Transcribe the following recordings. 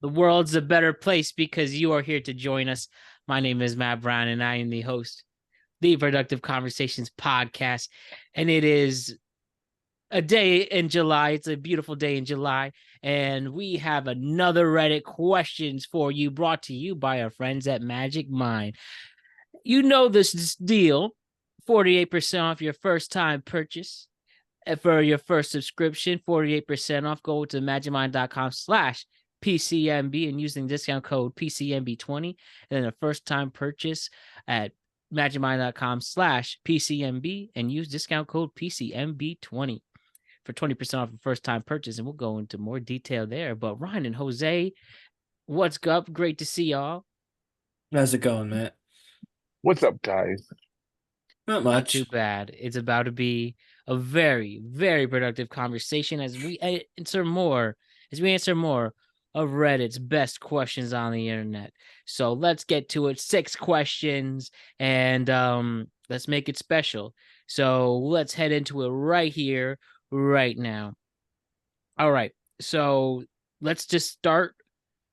The world's a better place because you are here to join us. My name is Matt Brown, and I am the host, the Productive Conversations podcast. And it is a day in July. It's a beautiful day in July. And we have another Reddit questions for you, brought to you by our friends at Magic Mind. You know this deal, 48% off your first time purchase. For your first subscription, 48% off. Go to magicmind.com/PCMB and using discount code PCMB20. And then a first time purchase at magicmind.com/PCMB and use discount code PCMB20 for 20% off the first time purchase. And we'll go into more detail there. But Ryan and Jose, what's up? Great to see y'all. How's it going, Matt? What's up, guys? Not Not too much. bad. It's about to be a very, very productive conversation as we answer more of Reddit's best questions on the internet. So let's get to it. 6 questions, and let's make it special. So let's head into it right here, right now. All right. So let's just start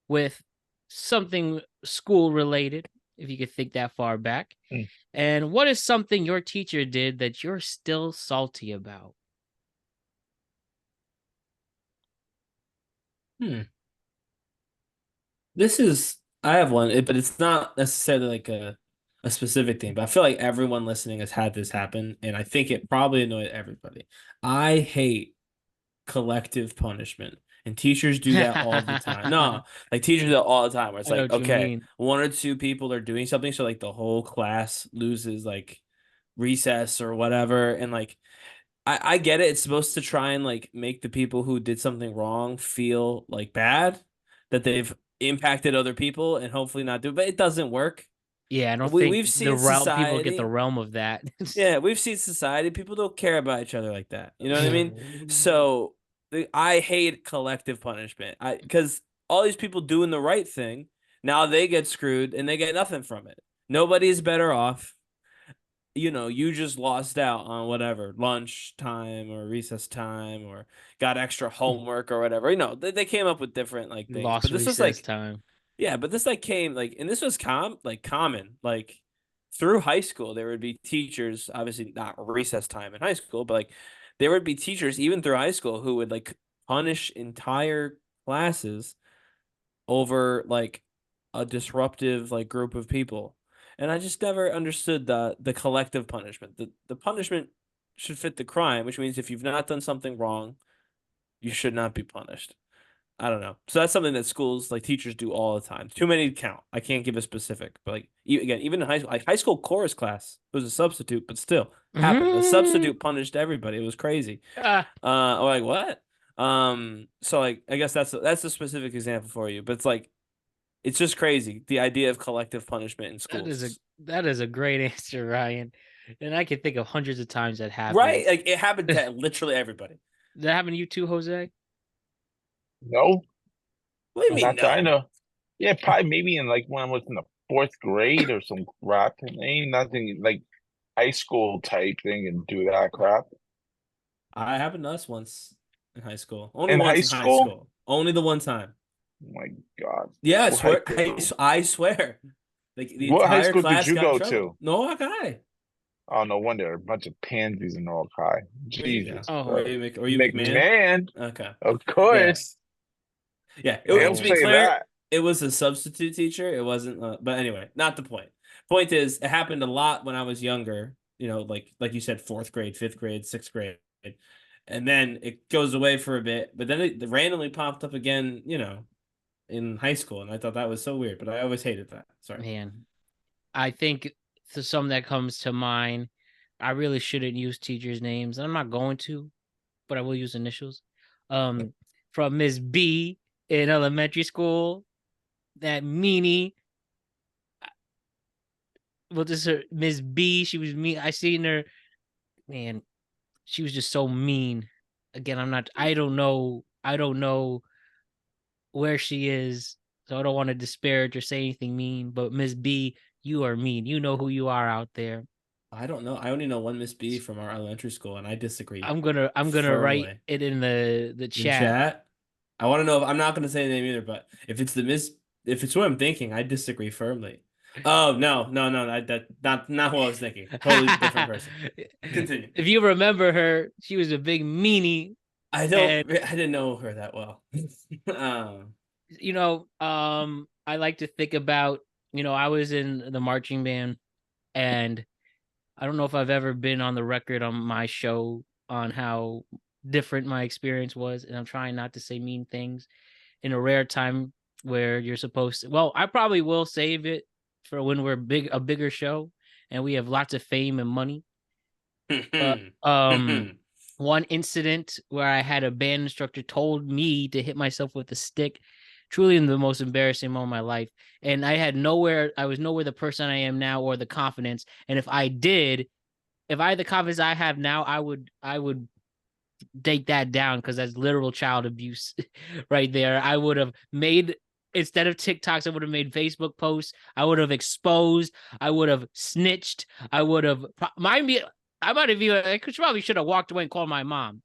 with something school related, if you could think that far back. And what is something your teacher did that you're still salty about? I have one, but it's not necessarily like a specific thing, but I feel like everyone listening has had this happen, and I think it probably annoyed everybody. I hate collective punishment, and teachers do that all the time. No, like teachers do that all the time, where it's I know like, what you okay, mean. one or two people are doing something, so like the whole class loses like recess or whatever, and like I get it. It's supposed to try and like make the people who did something wrong feel like bad that they've impacted other people and hopefully not do, but it doesn't work. Yeah, I don't We think we've the seen realm people get the society. realm of that. Yeah, we've seen society. People don't care about each other like that. You know what I mean? So I hate collective punishment. I because all these people doing the right thing, now they get screwed and they get nothing from it. Nobody's better off. You just lost out on whatever lunch time or recess time or got extra homework or whatever. They came up with different like things, Lost but this was recess like, time. yeah, but this like came like, and this was common like through high school. There would be teachers, obviously not recess time in high school, but like there would be teachers even through high school who would like punish entire classes over like a disruptive like group of people. And I just never understood the collective punishment. The punishment should fit the crime, which means if you've not done something wrong, you should not be punished. I don't know. So that's something that schools like teachers do all the time. Too many to count. I can't give a specific, but like again, even in high school chorus class, it was a substitute, but still happened. The Mhm. substitute punished everybody. It was crazy. Ah, I'm like what? So like I guess that's a specific example for you, but it's just crazy the idea of collective punishment in that is a schools. that is a great answer, Ryan. And I can think of hundreds of times that Right? happened. Like it happened to literally everybody. Did that happen to you too, Jose? No, What do you mean not that I no? know. Yeah, probably maybe in like when I was in the fourth grade or some crap. Ain't nothing like high school type thing and do that crap. I happened to us once in high school. Only In high once in high school? school. Only the one time. Oh my God. Yeah, I What high swear. school? I swear. Like the What high entire school did class you got in go trouble. to? No, okay. Oh, no wonder. A bunch of pansies in all high. There you go. Jesus Oh, Or Christ. you McMahon? McMahon, Okay. of Yeah. course. Yeah. He'll To be oh, say clear, that. it was a substitute teacher. It wasn't. But anyway, not the point. Point is, it happened a lot when I was younger. Like you said, fourth grade, fifth grade, sixth grade, and then it goes away for a bit. But then it randomly popped up again. In high school, and I thought that was so weird. But I always hated that. Sorry. man. I think the some that comes to mind, I really shouldn't use teachers' names. I'm not going to, but I will use initials. Um, from Miss B in elementary school, that meanie. Well, this is Miss B. She was mean. I seen her, man. She was just so mean. Again, I'm not. I don't know. I don't know where she is, so I don't want to disparage or say anything mean. But Miss B, you are mean. You know who you are out there. I don't know. I only know one Miss B from our elementary school, and I disagree I'm gonna write firmly. it in the In chat. chat. I want to know if I'm not going to say the name either, but if it's what I'm thinking, I disagree firmly. Oh no, that not who I was thinking. Totally different person. Continue. If you remember her, she was a big meanie, I and didn't know her that well. I like to think about, I was in the marching band, and I don't know if I've ever been on the record on my show on how different my experience was, and I'm trying not to say mean things in a rare time where you're supposed to. Well, I probably will save it for when we're a bigger show and we have lots of fame and money. But one incident where I had a band instructor told me to hit myself with a stick, truly in the most embarrassing moment of my life. And I was nowhere the person I am now or the confidence. And if I had the confidence I have now, I would take that down, because that's literal child abuse right there. I would have made, instead of TikToks, I would have made Facebook posts. I would have exposed. I would have snitched. I would have. I might have even. I probably should have walked away and called my mom.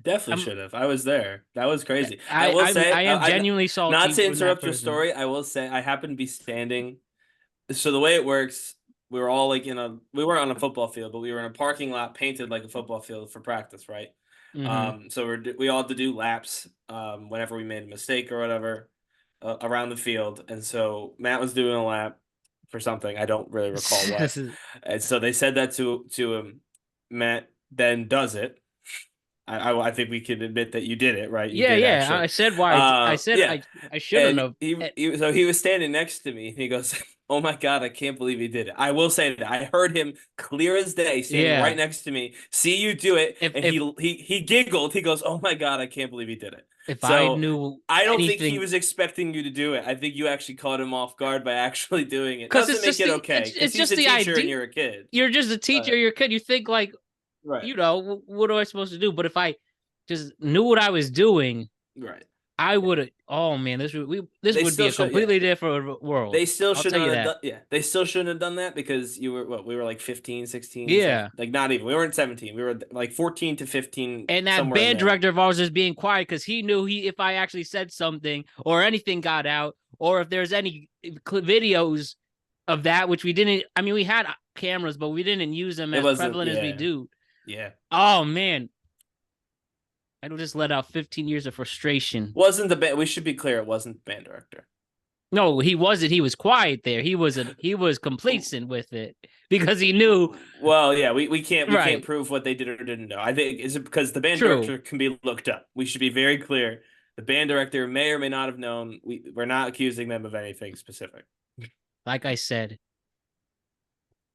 Definitely I'm, should have. I was there. That was crazy. I will say, I am genuinely not salty to from that interrupt your person. story, I will say I happened to be standing. So the way it works, we were all like we weren't on a football field, but we were in a parking lot painted like a football field for practice, right? Mm-hmm. So we all had to do laps whenever we made a mistake or whatever around the field. And so Matt was doing a lap for something. I don't really recall what. And so they said that to him. Matt then does it. I think we can admit that you did it, right? You Yeah, did yeah. actually. I said why. I said Yeah. I shouldn't And have. so he was standing next to me. And he goes, "Oh my God, I can't believe he did it." I will say that I heard him clear as day, standing right Yeah. next to me. See you do it, If and if he giggled. He goes, "Oh my God, I can't believe he did it." if I So knew I don't think he anything, was expecting you to do it. I think you actually caught him off guard by actually doing it. because Doesn't it's make just it the okay because it's he's just a the teacher and idea. you're a kid. You're just a teacher. You're a kid. You think like, Right, what am I supposed to do? But if I just knew what I was doing, right. I Yeah. would have. Oh man, this They would be still a should. Yeah. completely different world. They still I'll should tell not you have that. done. Yeah, they still shouldn't have done that because you were what? We were like 15, 16, Yeah. like not even. We weren't 17. We were like 14 to 15, And that somewhere in band there. director of ours is being quiet because he knew if I actually said something or anything got out, or if there's any videos of that, which we didn't. I mean, we had cameras, but we didn't use them It as wasn't. prevalent as we Yeah, do. yeah. Oh man, I just let out 15 years of frustration. Wasn't the band? We should be clear. It wasn't the band director. No, he wasn't. He was quiet there. He was complacent with it because he knew. Well, yeah. We can't Right. prove what they did or didn't know. I think is it because the band True. director can be looked up. We should be very clear. The band director may or may not have known. We're not accusing them of anything specific. Like I said,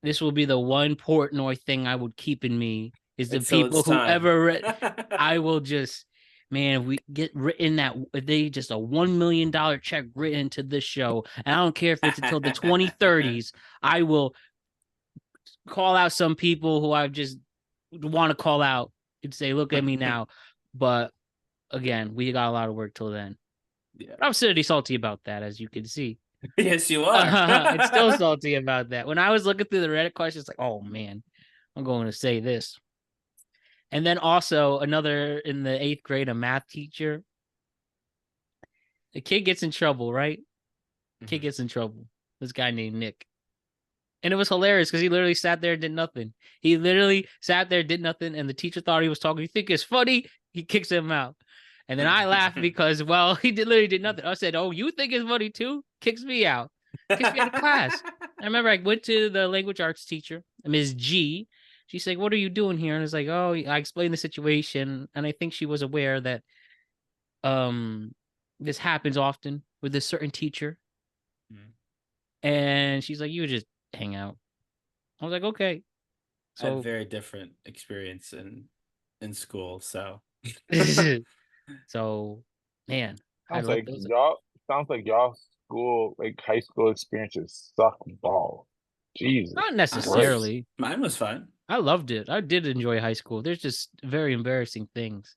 this will be the one Portnoy thing I would keep in me is the Until people it's who time. ever read. I will just, man, if we get written that, if they just a $1 million check written to this show, and I don't care if it's until the 2030s, I will call out some people who I just want to call out and say, look at me now. But again, we got a lot of work till then. Yeah. But I'm still salty about that, as you can see. Yes, you are. It's still salty about that. When I was looking through the Reddit questions, like, oh man, I'm going to say this. And then also another in the 8th grade, a math teacher. The kid gets in trouble, right? Kid gets in trouble. This guy named Nick. And it was hilarious because he literally sat there and did nothing. He literally sat there, did nothing, and the teacher thought he was talking. You think it's funny? He kicks him out. And then I laughed because, well, he literally did nothing. I said, oh, you think it's funny too? Kicks me out. Kicks me out of class. I remember I went to the language arts teacher, Ms. G. She's like, what are you doing here? And it's like, oh, I explained the situation. And I think she was aware that this happens often with a certain teacher. And she's like, you just hang out. I was like, okay. I had a So very different experience in school, so so man, I Sounds let like those. y'all school, like high school experiences suck ball. Jesus Not Christ. necessarily. mine was fine. I loved it. I did enjoy high school. There's just very embarrassing things.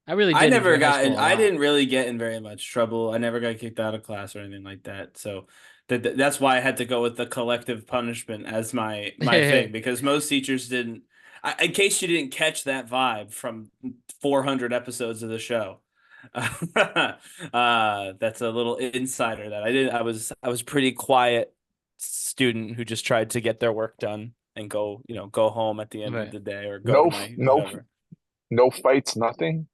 I really I did never enjoy high got in, school a I lot. didn't really get in very much trouble. I never got kicked out of class or anything like that. So that's why I had to go with the collective punishment as my thing because most teachers didn't. In case you didn't catch that vibe from 400 episodes of the show, That's a little insider that I didn't. I was pretty quiet student who just tried to get their work done and go home at the end of Right. the day or go to No, my no, whatever. no fights, nothing.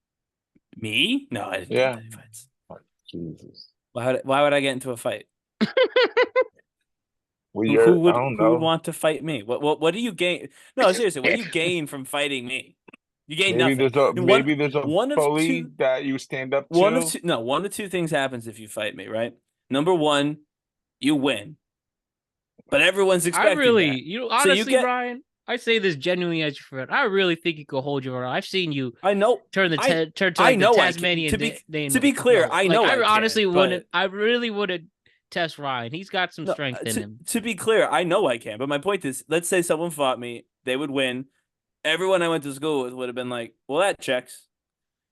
Me? No, I didn't get Yeah. into any fights. Oh, Jesus. Why would I get into a fight? Well, Who I would don't who would know. want to fight me? What do you gain? No, seriously, what do you gain from fighting me? You gain nothing. And Maybe there's a one of two bully that you stand up to. one of two things happens if you fight me, right? Number one, you win, but everyone's I expecting really, that. So you honestly, get. Brian, I say this genuinely as your friend. I really think you could hold your own. I've seen you I know. turn to I like the know I can. Tasmanian To be clear, devil. I Like know I I honestly can, wouldn't. but I really wouldn't test Ryan. He's got some no. strength in him. To be clear, I know I can. But my point is, let's say someone fought me, they would win. Everyone I went to school with would have been like, "Well, that checks."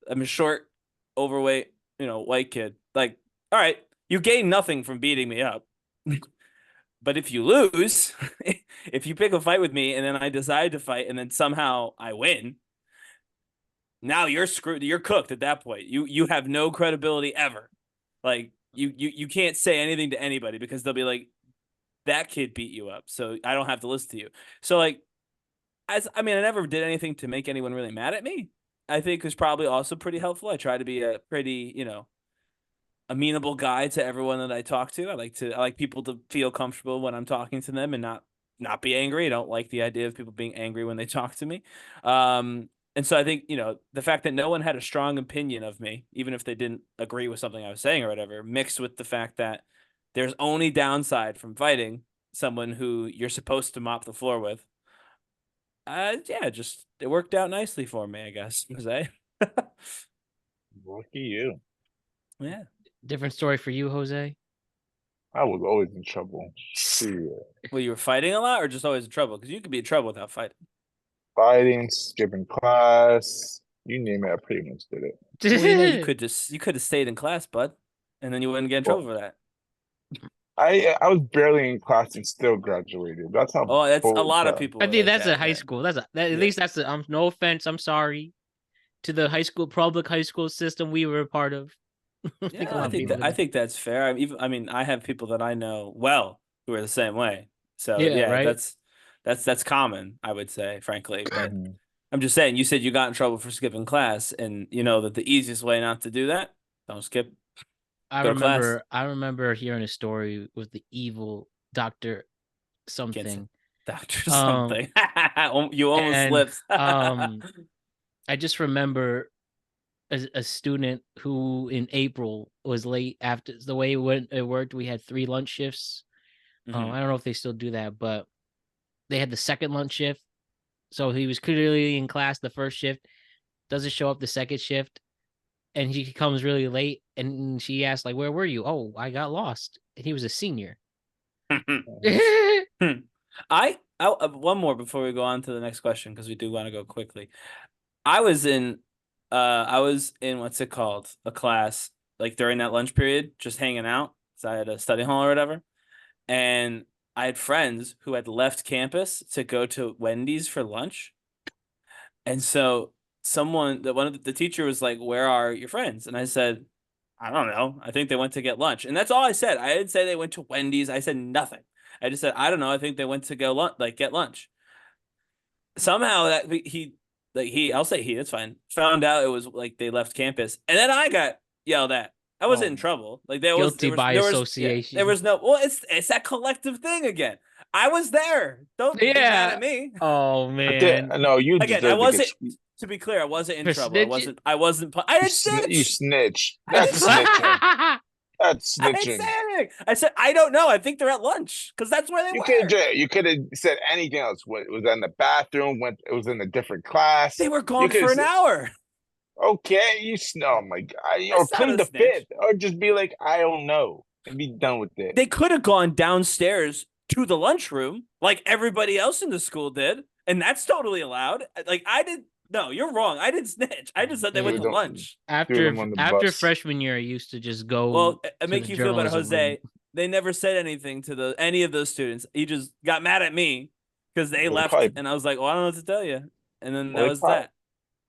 I'm a short, overweight, white kid. Like, all right, you gain nothing from beating me up. But if you lose, if you pick a fight with me and then I decide to fight and then somehow I win, now you're screwed. You're cooked at that point. You have no credibility ever. Like you can't say anything to anybody because they'll be like, that kid beat you up, so I don't have to listen to you. So like, I never did anything to make anyone really mad at me. I think was probably also pretty helpful. I try to be a pretty, amenable guy to everyone that I talk to. I like people to feel comfortable when I'm talking to them and not be angry. I don't like the idea of people being angry when they talk to me. And so I think, the fact that no one had a strong opinion of me, even if they didn't agree with something I was saying or whatever, mixed with the fact that there's only downside from fighting someone who you're supposed to mop the floor with. Yeah, just it worked out nicely for me, I guess, Jose. Lucky you. Yeah. Different story for you, Jose. I was always in trouble. Shit. Well, you were fighting a lot or just always in trouble? Because you could be in trouble without fighting. Fighting, skipping class, you name it, I pretty much did it. Well, you could have stayed in class, bud, and then you wouldn't get in trouble Well, for that. I was barely in class and still graduated. That's how Oh, that's a full lot of class. people I were think like that's a that. high Yeah. school. At Yeah. least that's the. No offense. I'm sorry to the public high school system we were a part of. I think a Yeah, lot of people. I think that's fair. I have people that I know well who are the same way. So Yeah. yeah, Right. that's common, I would say, frankly. But Mhm. I'm just saying, you said you got in trouble for skipping class, and you know that the easiest way not to do that, don't skip, I go to class. remember. I remember hearing a story with the evil Doctor Can't say something. doctor Um. something. You almost And slipped. I just remember a student who in April was late after the way it worked. We had 3 lunch shifts. Mhm. I don't know if they still do that, but they had the second lunch shift. So he was clearly in class the first shift, doesn't show up the second shift, and he comes really late. And she asked, like, "Where were you?" "Oh, I got lost." And he was a senior. One more before we go on to the next question because we do want to go quickly. I was in what's it called? A class like during that lunch period, just hanging out. So I had a study hall or whatever. And I had friends who had left campus to go to Wendy's for lunch. And so one of the teacher was like, "Where are your friends?" And I said, "I don't know. I think they went to get lunch." And that's all I said. I didn't say they went to Wendy's. I said nothing. I just said, "I don't know. I think they went to go get lunch." Somehow I'll say he, that's fine. Found out it was like they left campus. And then I got yelled at. I wasn't in Oh, trouble. Like Guilty by there association. was no, well, it's that collective thing again. I was there. Don't get mad Yeah. at me. Oh I did. man. No, you Again, I deserve to get. wasn't, to be clear, I wasn't in For trouble. I snitching. I didn't You snitch. snitch. I didn't That's snitching. That's I didn't say snitching. anything. I said, I don't know. I think they're at lunch because that's where they were. You could have said anything else. What it was in the bathroom? It was in a different class. They were You gone could for have an said, hour. okay, oh my god, or That's not plead a the snitch. fifth, or just be like, I don't know, and be done with it. They could have gone downstairs to the lunchroom like everybody else in the school did, and that's totally allowed. Like I did. No, you're wrong. I didn't snitch. I just said they Threw went to them, lunch. threw them on the After bus. freshman year, I used to just go Well, I to the make you feel better, journalism room. Jose. They never said anything to any of those students. He just got mad at me because they Well, left, and I was like, "Well, I don't know what to tell you." And then that they was probably, that.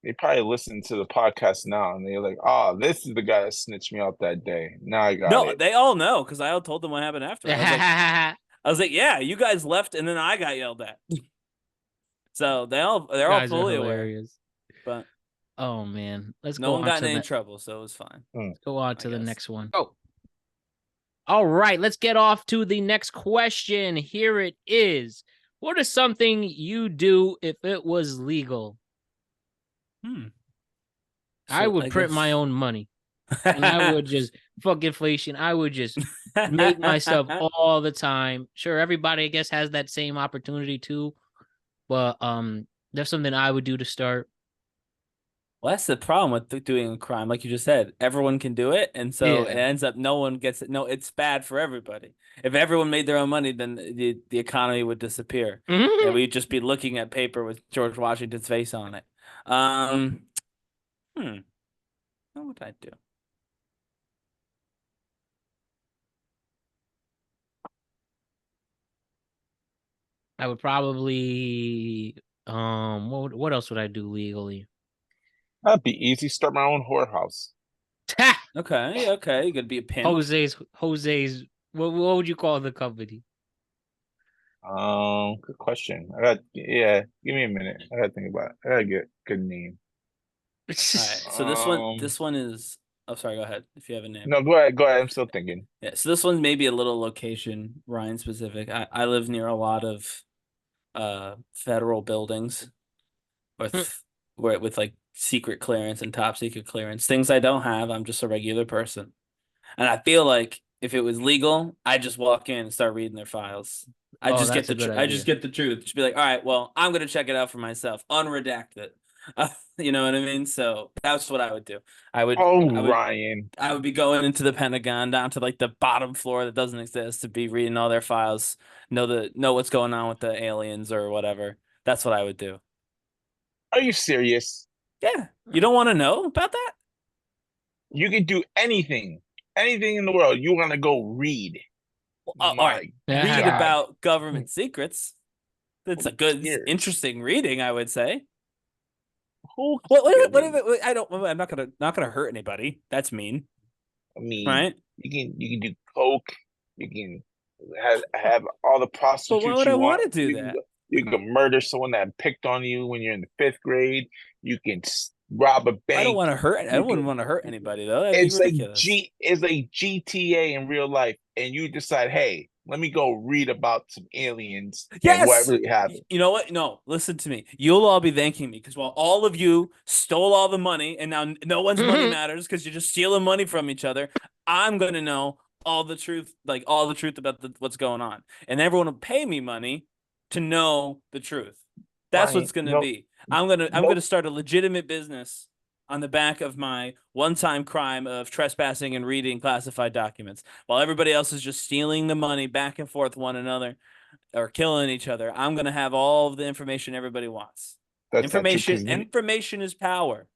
They probably listen to the podcast now, and they're like, "Oh, this is the guy that snitched me out that day. Now I got No, it." they all know because I all told them what happened after. I was like, yeah, you guys left, and then I got yelled at. So they're all Guys are fully aware, hilarious. but Oh man, let's no go one on got to in any the trouble, so it was fine. go on I to the guess. next one. Oh, all right, let's get off to the next question. Here it is. What is something you do if it was legal? I So would I print guess my own money, and I would just fuck inflation. I would just make my stuff all the time. Sure, everybody I guess has that same opportunity too, but that's something I would do to start. Well, that's the problem with doing a crime, like you just said. Everyone can do it, and so it Yeah. ends up no one gets it. No, it's bad for everybody. If everyone made their own money, then the economy would disappear, and we'd just be looking at paper with George Washington's face on it. Hmm, what would I do? I would probably what else would I do legally? That'd be easy. Start my own whorehouse. Okay, you could be a pimp. Jose's what would you call the company? Good question. Give me a minute. I gotta think about it. I gotta get a good name. All right, so this one is. Oh, sorry. Go ahead. If you have a name. No, go ahead. Go ahead. I'm still thinking. Yeah. So this one's maybe a little location, Ryan specific. I live near a lot of federal buildings with with like secret clearance and top secret clearance. Things I don't have. I'm just a regular person. And I feel like if it was legal, I'd just walk in and start reading their files. Oh, that's a good I just idea. get the truth. Just be like, all right, well, I'm gonna check it out for myself, unredacted. You know what I mean? So that's what I would do. Oh, I would, Ryan. I would be going into the Pentagon down to like the bottom floor that doesn't exist to be reading all their files, know what's going on with the aliens or whatever. That's what I would do. Are you serious? Yeah, you don't want to know about that? You can do anything. Anything in the world. You want to go read. All right, My read God. about government secrets. That's a good, Years. interesting reading, I would say. Who What if it, I don't. I'm not gonna hurt anybody. That's mean, I mean, right? you can do coke. You can have all the But why prostitutes would I you want want. to do that? You can murder someone that picked on you when you're in the fifth grade. You can rob a I don't bank. want to hurt. I You wouldn't can. want to hurt anybody though. That'd be It's like ridiculous. GTA in real life, and you decide, hey, let me go read about some aliens and Yes. whatever they have. You know what? No, listen to me. You'll all be thanking me because while all of you stole all the money and now no one's money matters because you're just stealing money from each other, I'm gonna know all the truth, like all the truth about what's going on, and everyone will pay me money to know the truth. That's Ryan, what's gonna no, be. I'm no, gonna start a legitimate business on the back of my one-time crime of trespassing and reading classified documents, while everybody else is just stealing the money back and forth one another or killing each other. I'm gonna have all of the information everybody wants. that's not true because Information is power.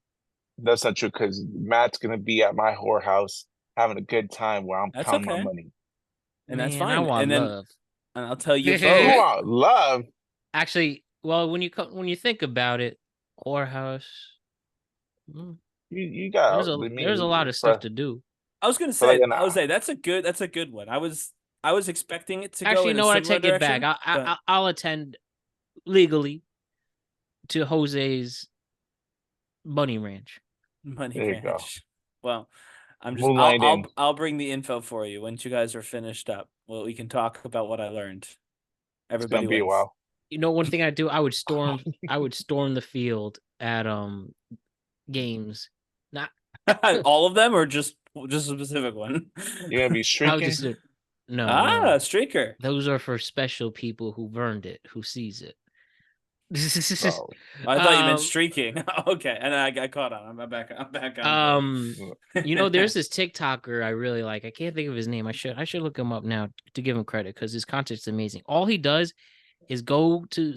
that's not true because Matt's gonna be at my whorehouse having a good time while I'm That's counting my okay, money. and that's Man, I fine. want love. And I'll tell you You both. want love? Actually, well, when you think about it, whorehouse, You got. I there's a mean, lot of stuff to do. I was gonna for like say, an that's a good one. I was expecting it to go Actually, you in a know what? I similar take it back. direction, but I'll attend legally to Jose's bunny ranch. money there you go. ranch. Well, Moonlight in. I'll bring the info for you once you guys are finished up. Well, we can talk about what I learned. It's gonna Everybody be a wins. while. You know, one thing I do, I would storm the field at games. Not All of them, or just a specific one. You're gonna be I would shrieking. just no. Streaker. Those are for special people who've earned it, who sees it. Oh, I thought you meant um, streaking. Okay, and I got caught on. I'm back on you know, there's this TikToker I really like. I can't think of his name. I should look him up now to give him credit because his content's amazing. All he does is go to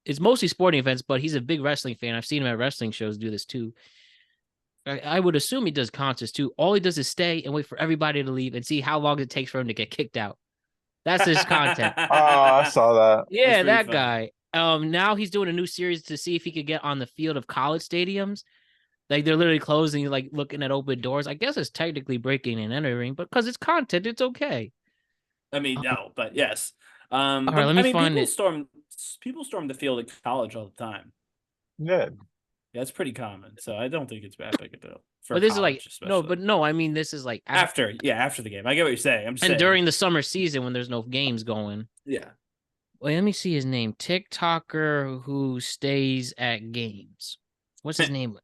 it's mostly sporting events, but he's a big wrestling fan. I've seen him at wrestling shows do this too. I would assume he does concerts too. All he does is stay and wait for everybody to leave and see how long it takes for him to get kicked out. That's his content. I saw that. Yeah, pretty that funny. guy. Now he's doing a new series to see if he could get on the field of college stadiums. Like they're literally closing, like looking at open doors. I guess it's technically breaking and entering, but because it's content, it's okay. I mean, no, but yes. All right, But let I me mean, find it. people storm the field at college all the time. Yeah. Yeah, it's pretty common. So I don't think it's that big a deal for But this is college, like no, especially but no. I mean, this is like after the game. I get what you're saying. I'm just and saying. during the summer season when there's no games going. Yeah. Wait, let me see his name. TikToker who stays at games. What's his name?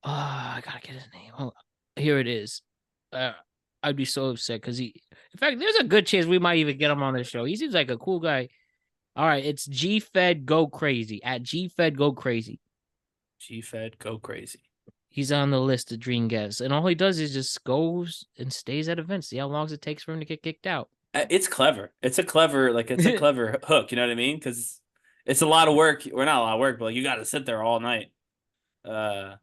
I gotta get his name. Hold on. Here it is. I'd be so upset because in fact, there's a good chance we might even get him on the show. He seems like a cool guy. All right, it's GFed Go Crazy at GFed Go Crazy. GFed Go Crazy. He's on the list of dream guests, and all he does is just goes and stays at events. See how long it takes for him to get kicked out. It's clever. It's a clever hook. You know what I mean? Because it's a lot of work. We're not a lot of work, but like you got to sit there all night. I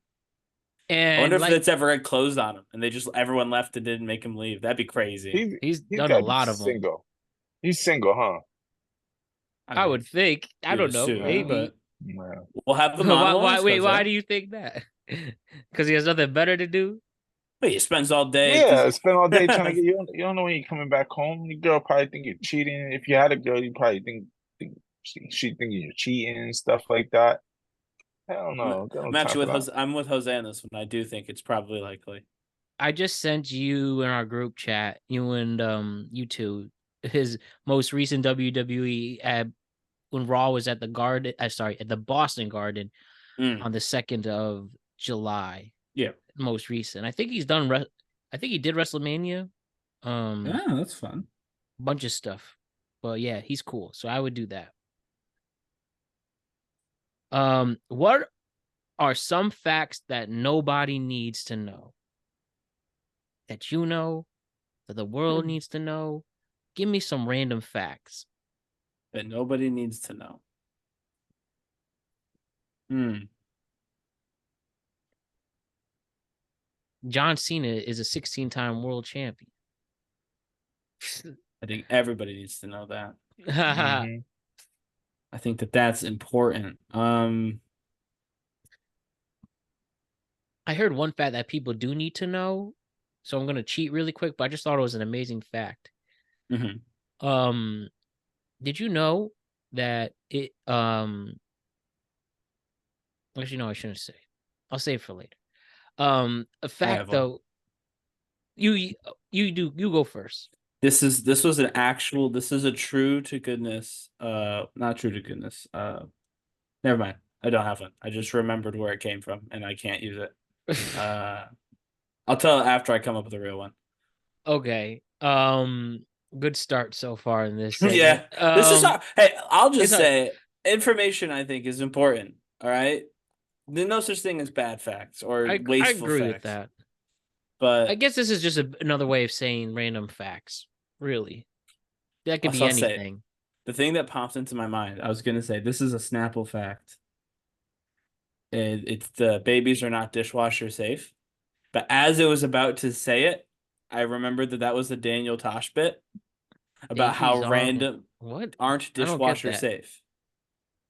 And wonder if it's ever closed on him, and everyone left and didn't make him leave. That'd be crazy. he's done gotta a be lot of them. single. He's single, huh? I would think. I don't know. Maybe. Wow. We'll have them on. Why do you think that? Because he has nothing better to do? Wait, he spends all day. Yeah, spend all day trying to get you. You don't know when you're coming back home. The girl probably think you're cheating. If you had a girl, you probably think she thinking you're cheating and stuff like that. I don't know. I'm with Jose on this one. I do think it's probably likely. I just sent you in our group chat, you and you two, his most recent WWE ad when Raw was at the Garden. At the Boston Garden on the 2nd of July. Yeah, most recent. I think he's done. I think he did WrestleMania. Yeah, that's fun. Bunch of stuff, but yeah, he's cool. So I would do that. What are some facts that nobody needs to know? That you know, that the world needs to know? Give me some random facts. That nobody needs to know. John Cena is a 16-time world champion. I think everybody needs to know that. Mm-hmm. I think that's important. I heard one fact that people do need to know, so I'm gonna cheat really quick, but I just thought it was an amazing fact. Mm-hmm. Did you know that it actually no, I shouldn't say. I'll save it for later. A fact though. You go first. This is a true to goodness, not true to goodness. Never mind. I don't have one. I just remembered where it came from and I can't use it. I'll tell after I come up with a real one. Okay. Good start so far in this. Yeah. This is hard. Hey, I'll just say information I think is important. All right. There's no such thing as bad facts or wasteful facts. I agree with that. But I guess this is just another way of saying random facts. Really, that could be anything. The thing that popped into my mind, I was gonna say, this is a Snapple fact. It's the babies are not dishwasher safe. But as it was about to say it, I remembered that was the Daniel Tosh bit about how random aren't dishwasher safe.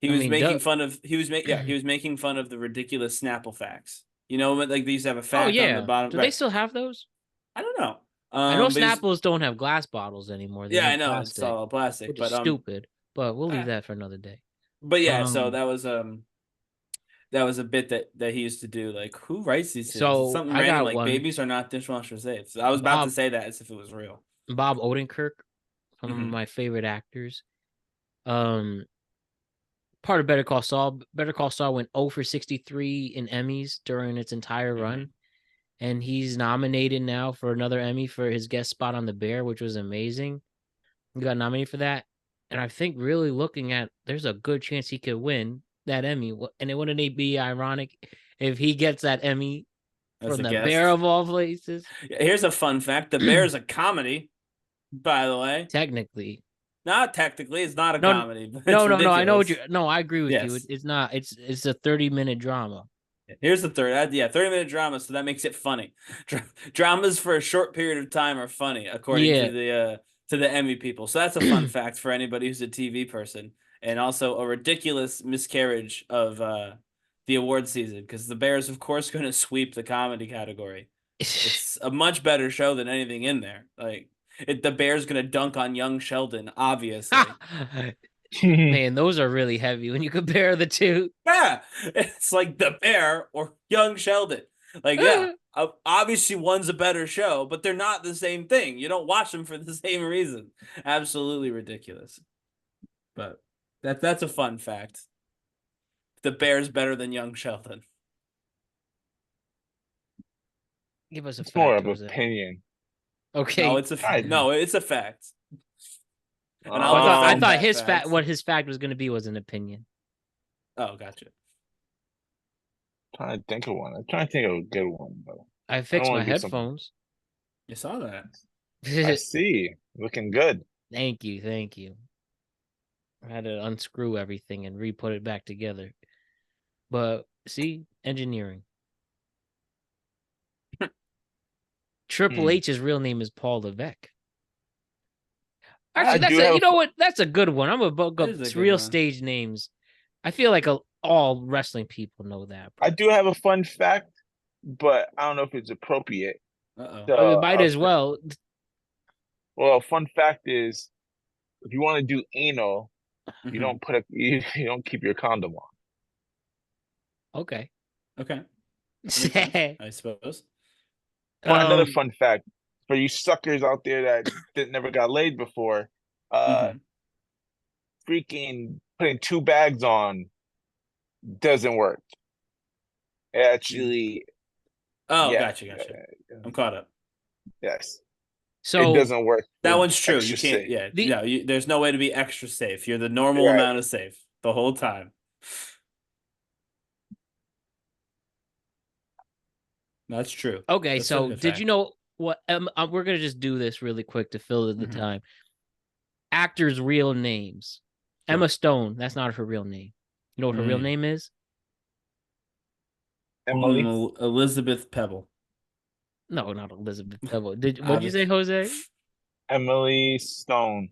He was making fun of the ridiculous Snapple facts. You know, like they used to have a fact on the bottom. Do they still have those? I don't know. I know Snapples don't have glass bottles anymore. Yeah, I know plastic, it's all plastic, which is stupid. But we'll leave that for another day. But yeah, so that was a bit that he used to do. Like, who writes these things? So something random like babies are not dishwasher safe. So I was about to say that as if it was real. Bob Odenkirk, one of my favorite actors. Part of Better Call Saul. Better Call Saul went 0 for 63 in Emmys during its entire run. And he's nominated now for another Emmy for his guest spot on The Bear, which was amazing. He got nominated for that. And I think really looking at, there's a good chance he could win that Emmy. And it wouldn't it be ironic if he gets that Emmy from The Bear of all places? Here's a fun fact. The Bear is a comedy, by the way. Technically. Not technically. It's not a comedy. No, I know what you... No, I agree with you. It's not. It's a 30-minute drama. Here's the 30-minute drama, so that makes it funny. Dramas for a short period of time are funny, according to the Emmy people. So that's a fun fact for anybody who's a TV person. and also a ridiculous miscarriage of the award season because the Bears, of course, going to sweep the comedy category. It's a much better show than anything in there. Like the Bears going to dunk on young Sheldon, obviously. Man, those are really heavy when you compare the two. Yeah, it's like the Bear or young Sheldon. Like, yeah, obviously one's a better show, but they're not the same thing. You don't watch them for the same reason. Absolutely ridiculous. But that's a fun fact. The Bear's better than young Sheldon. Give us a It's fact, more of Jose. opinion. Okay. No, it's a fact. And I defend thought that his fact. what his fact was going to be was an opinion. Oh, gotcha. Trying to think of one. I'm trying to think of a good one, but I I fixed don't my want to get something. headphones. You saw that. I see. Looking good. Thank you. I had to unscrew everything and re-put it back together. But see, engineering. Triple H's real name is Paul Levesque. Actually, you know what? That's a good one. I'm gonna look up real stage names. I feel like all wrestling people know that. I do have a fun fact, but I don't know if it's appropriate. Uh-oh. You might as well. Well, fun fact is, if you want to do anal, you don't you don't keep your condom on. Okay. I suppose. Another fun fact for you suckers out there that never got laid before, freaking putting 2 bags on doesn't work. It actually. Gotcha. I'm caught up. Yes. So it doesn't work. That one's true. You can't. Safe. Yeah. There's no way to be extra safe. You're the normal amount of safe the whole time. That's true. Okay, That's so did you know what? We're gonna just do this really quick to fill the time. Actors' real names. Sure. Emma Stone. That's not her real name. You know what her real name is? Emily. Elizabeth Pebble. No, not Elizabeth Pebble. What'd you say, Jose? Emily Stone.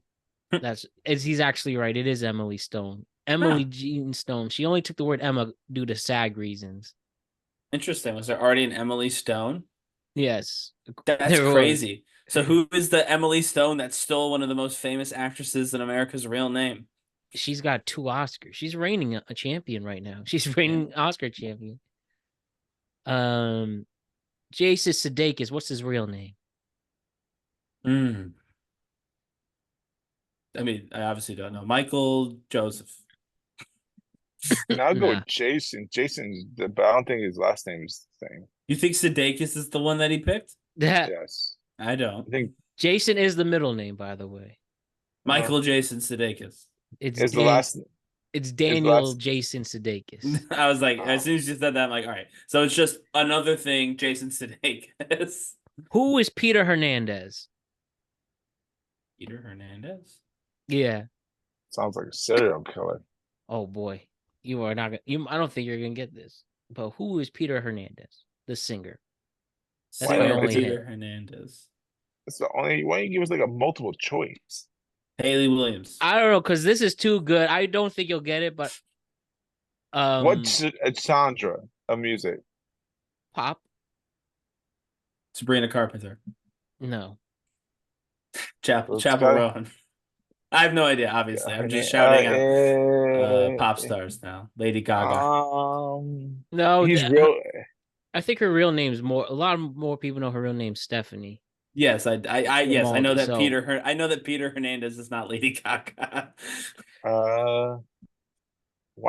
He's actually right. It is Emily Stone. Emily Jean Stone. She only took the word Emma due to SAG reasons. Interesting. Was there already an Emily Stone? Yes. That's crazy. So who is the Emily Stone that's still one of the most famous actresses in America's real name? She's got 2 Oscars. She's reigning a champion right now. She's reigning Oscar champion. Jason Sudeikis. What's his real name? I mean, I obviously don't know. Michael Joseph. I'll go with Jason. But I don't think his last name is the same. You think Sudeikis is the one that he picked? Yes. I don't. I think Jason is the middle name, by the way. Michael Jason Sudeikis. It's the last. It's Daniel Jason Sudeikis. I was like, as soon as you said that, I'm like, all right. So it's just another thing, Jason Sudeikis. Who is Peter Hernandez? Peter Hernandez? Yeah. Sounds like a serial killer. Oh boy. You are not gonna I don't think you're gonna get this. But who is Peter Hernandez? The singer. That's my only Peter Hernandez. That's the only. Why don't you give us like a multiple choice? Haley Williams. I don't know, because this is too good. I don't think you'll get it, but what's Sandra of music? Pop? Sabrina Carpenter. No. Chapel Roan. I have no idea, obviously. I'm just shouting out pop stars now. Lady Gaga. No, he's real. I think her real name's more. A lot more people know her real name's Stephanie. Yes, I know that I know that Peter Hernandez is not Lady Gaga. Why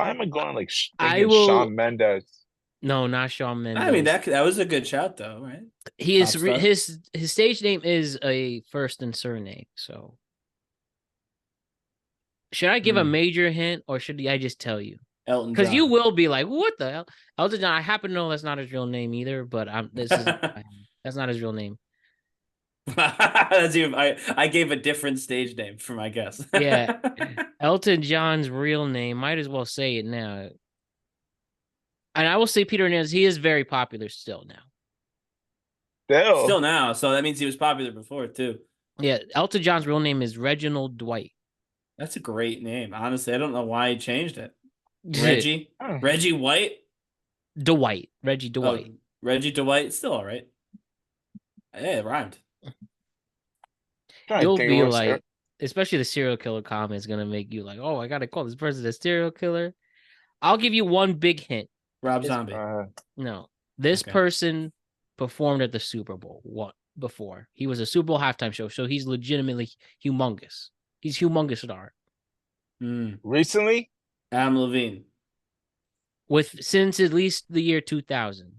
am I going like Shawn Mendes? No, not Shawn Mendes. I mean that was a good shout though, right? His stage name is a first and surname. So should I give a major hint or should I just tell you? Elton John. Because you will be like, what the hell? Elton John. I happen to know that's not his real name either, but that's not his real name. I gave a different stage name for my guess. Yeah. Elton John's real name, might as well say it now. And I will say Peter Hernandez, he is very popular still now. Still now, so that means he was popular before too. Yeah, Elton John's real name is Reginald Dwight. That's a great name. Honestly, I don't know why he changed it. Reggie? Reggie White? Dwight. Reggie Oh, Dwight. Reggie Dwight? Still all right. Hey, it rhymed. You'll be like, especially the serial killer comment is gonna make you like, oh, I gotta call this person a serial killer. I'll give you one big hint. Rob Zombie. No, this person performed at the Super Bowl before. He was a Super Bowl halftime show, so he's legitimately humongous. He's humongous at art. Recently, Adam Levine. Since at least the year 2000.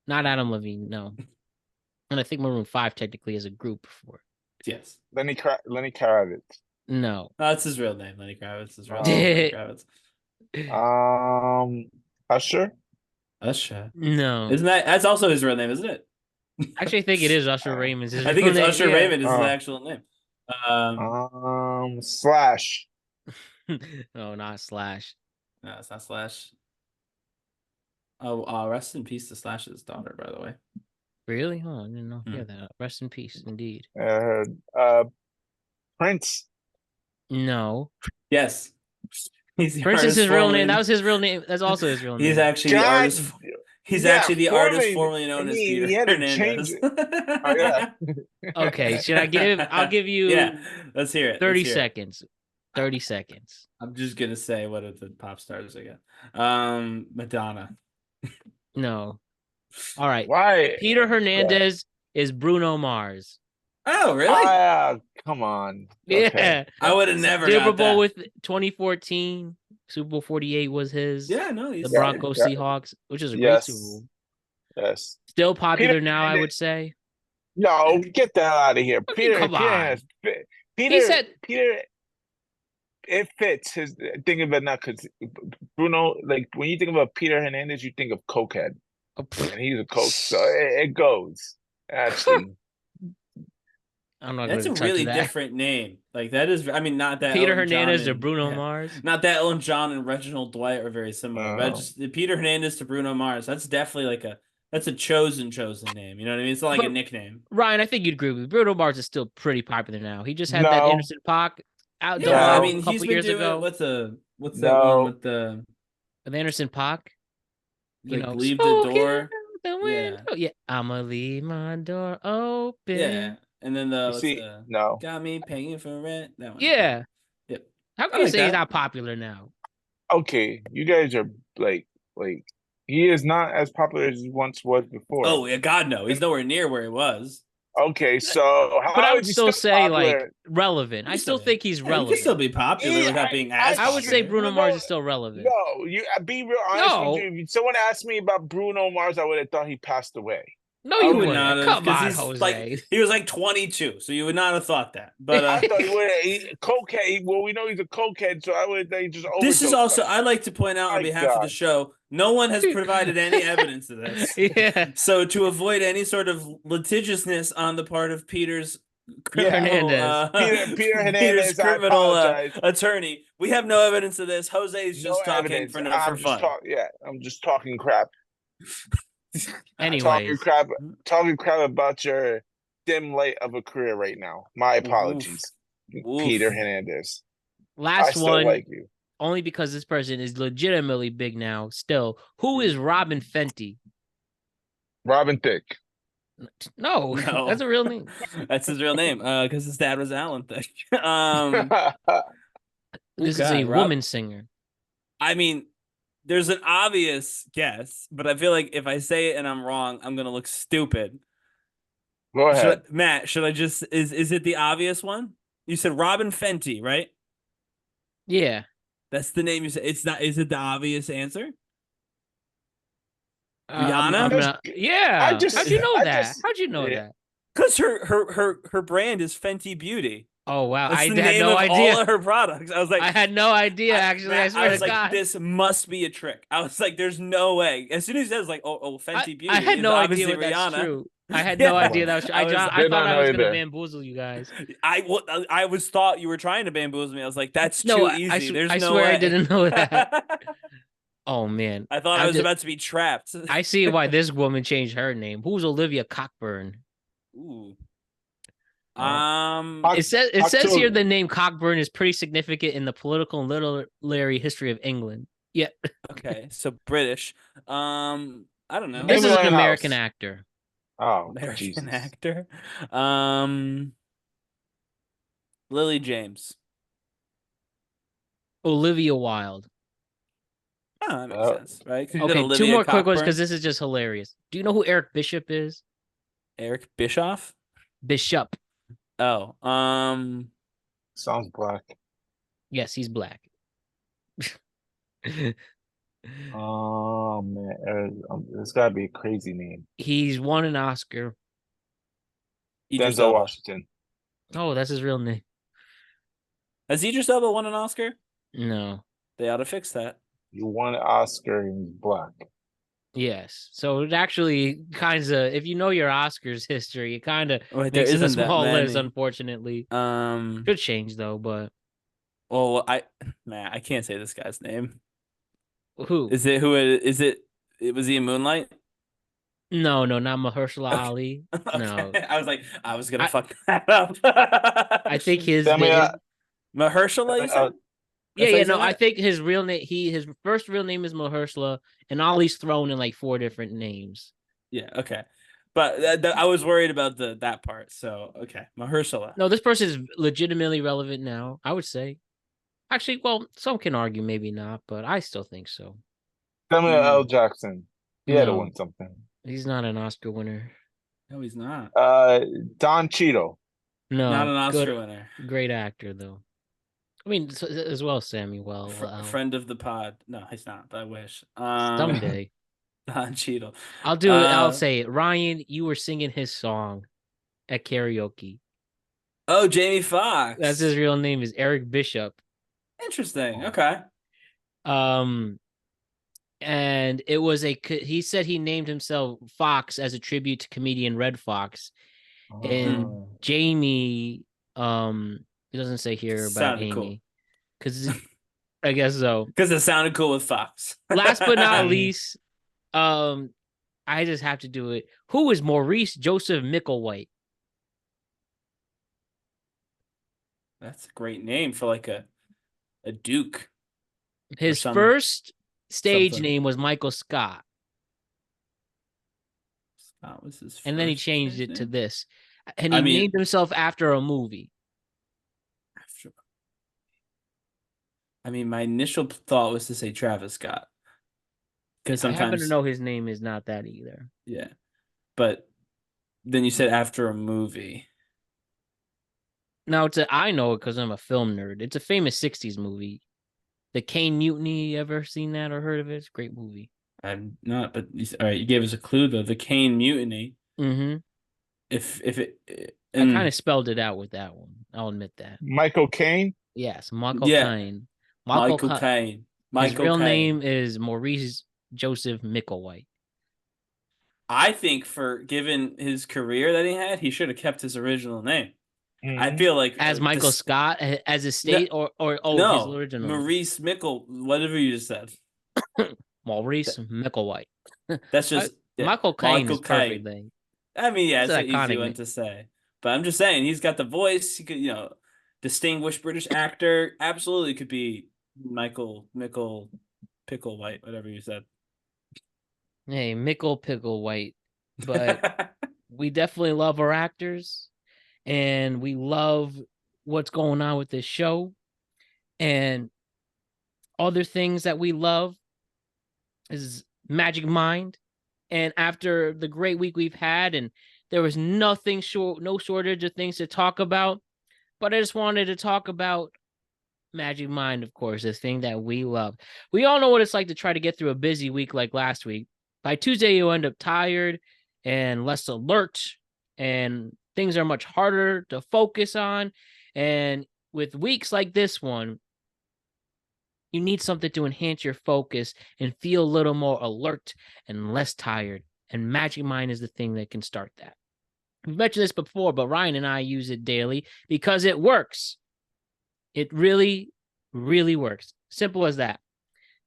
Not Adam Levine, no. And I think Maroon 5 technically is a group before. Yes. Lenny Kravitz. No. That's his real name. Lenny Kravitz. His real name. Lenny Kravitz. Usher. Usher. No. Isn't that's also his real name, isn't it? Actually, I think it is Usher Raymond's. I think it's Usher Raymond is his actual name. Slash. No, not Slash. No, it's not Slash. Oh, rest in peace to Slash's daughter, by the way. Really? Oh, I didn't know. Yeah, that. Rest in peace, indeed. Prince. No. Yes. Prince is his real name. That was his real name. That's also his real name. He's actually the artist. He's actually the artist formerly known as Peter Hernandez. Okay, should I give? I'll give you. Yeah, let's hear it. 30 seconds. 30 seconds. I'm just gonna say what are the pop stars again? Madonna. No. All right. Why? Peter Hernandez is Bruno Mars. Oh, really? Come on. Yeah. Okay. I would have never Super got Bowl that. with 2014. Super Bowl 48 was his. Yeah, no, the Broncos Seahawks, which is a great Super Bowl. Yes. Still popular now, I would say. No, get the hell out of here. Peter, come on. Peter, it fits his think of it now because Bruno, like when you think about Peter Hernandez, you think of cokehead. And he's a coke, so it goes. Actually. I'm not That's a really different name. Like that is, I mean, not that Peter Elton Hernandez John to Bruno Mars. Not that Elton John and Reginald Dwight are very similar. Peter Hernandez to Bruno Mars. That's definitely that's a chosen name. You know what I mean? It's not like a nickname. Ryan, I think you'd agree with me. Bruno Mars is still pretty popular now. He just had that Anderson .Paak out I mean, a couple years ago. What's that one with the Anderson .Paak? You know, leave the door. Yeah, I'ma leave my door open. Yeah. And then got me paying for rent. That one. Yeah. Yep. How can you say he's not popular now? Okay, you guys are like he is not as popular as he once was before. Oh yeah, God no, he's nowhere near where he was. Okay, so but I would still say like relevant. I still think he's relevant. He can still be popular without being as I would say Bruno Mars is still relevant. No, be real honest with you. If someone asked me about Bruno Mars, I would have thought he passed away. No, you would not. Come on, Jose. He was like 22, so you would not have thought that. But I thought he would. Cokehead. Well, we know he's a cokehead, so I would think just. This is also. I like to point out on behalf of the show. No one has provided any evidence of this. Yeah. So to avoid any sort of litigiousness on the part of Peter's Hernandez, Peter Hernandez, criminal attorney, we have no evidence of this. Jose is just talking for fun. I'm just talking crap. Anyways, talking crap about your dim light of a career right now. My apologies, Peter Hernandez. Last one, like you. Only because this person is legitimately big now. Still, who is Robin Fenty? Robin Thicke. No, that's a real name. That's his real name. Because his dad was Alan Thicke. This is a woman singer. I mean. There's an obvious guess, but I feel like if I say it and I'm wrong, I'm gonna look stupid. Go ahead, Matt. Should I just is it the obvious one? You said Robin Fenty, right? Yeah, that's the name you said. It's not. Is it the obvious answer? Rihanna? Yeah. How'd you know that? How'd you know that? Because her brand is Fenty Beauty. Oh wow! That's I the had name no of idea. All of her products. I was like, I had no idea. Actually, I swear was to like, God, this must be a trick. I was like, there's no way. As soon as he says like, oh, Fenty Beauty, I had no idea Rihanna. that's true. I had no idea that was true. I thought I was going to bamboozle you guys. I was thought you were trying to bamboozle me. I was like, that's too easy. There's no way. I swear I didn't know that. Oh man, I thought I was about to be trapped. I see why this woman changed her name. Who's Olivia Cockburn? Ooh. It says here the name Cockburn is pretty significant in the political and literary history of England. Yeah. Okay, so British. I don't know. This is an American House. actor. Oh, American Jesus. actor. Lily James. Olivia Wilde. Oh, that makes sense, right? Okay, two more quick ones because this is just hilarious. Do you know who Eric Bishop is? Eric Bischoff? Bishop. Oh, Sounds black. Yes, he's black. Oh man, it's gotta be a crazy name. He's won an Oscar. Idris Denzel Elba. Washington. Oh, that's his real name. Has Idris Elba won an Oscar? No. They ought to fix that. You won an Oscar and he's black. Yes. So it actually kind of, if you know your Oscars history, it kind of Wait, makes it a isn't that small list, many. unfortunately. Could change though, but Well, I can't say this guy's name. who? Is it was he in Moonlight? No, not Mahershala Ali. Okay. No. I was gonna fuck that up. I think his Tell me, name. Mahershala, you said? Yeah. I think his real name. His first real name is Mahershala, and Ali's thrown in like 4 different names. Yeah. Okay. But I was worried about that part. So okay, Mahershala. No, this person is legitimately relevant now. I would say. Actually, well, some can argue maybe not, but I still think so. Samuel L. Jackson. He had to No. win something. He's not an Oscar winner. No, he's not. Don Cheadle. No, Not an Oscar winner. Great actor though. I mean, as well, Samuel. Friend of the pod. No, he's not. But I wish. Someday. Don Cheadle. I'll do it. I'll say it. Ryan, you were singing his song at karaoke. Oh, Jamie Foxx. That's his real name is Eric Bishop. Interesting. Okay. And it was he said he named himself Fox as a tribute to comedian Red Fox. And Jamie, it doesn't say here about Amy. Because I guess so. Because it sounded cool with Fox. Last but not least, I just have to do it. Who is Maurice Joseph Micklewhite? That's a great name for like a duke. His first stage name was Michael Scott. Scott was his first. And then he changed it to this. And he named himself after a movie. My initial thought was to say Travis Scott. Because sometimes I happen to know his name is not that either. Yeah. But then you said after a movie. No, I know it because I'm a film nerd. It's a famous 60s movie. The Caine Mutiny. You ever seen that or heard of it? It's a great movie. I'm not, but all right, you gave us a clue though. The Caine Mutiny. Mm-hmm. If it I kind of spelled it out with that one. I'll admit that. Michael Caine? Yes, Michael Caine. Michael Caine. His real name is Maurice Joseph Micklewhite. I think given his career that he had, he should have kept his original name. Mm-hmm. I feel like as Michael Scott, as his state, no, his original Maurice whatever you just said. Maurice Micklewhite. That's just Michael Caine is perfect thing. It's an easy one to say. But I'm just saying, he's got the voice. He could, distinguished British actor. Absolutely could be Michael Picklewhite, whatever you said. Hey, Mickle Picklewhite. But we definitely love our actors. And we love what's going on with this show. And other things that we love is Magic Mind. And after the great week we've had, and there was no shortage of things to talk about, but I just wanted to talk about Magic Mind, of course, the thing that we love. We all know what it's like to try to get through a busy week like last week. By Tuesday, you end up tired and less alert, and things are much harder to focus on. And with weeks like this one, you need something to enhance your focus and feel a little more alert and less tired. And Magic Mind is the thing that can start that. We've mentioned this before, but Ryan and I use it daily because it works. It really, really works. Simple as that.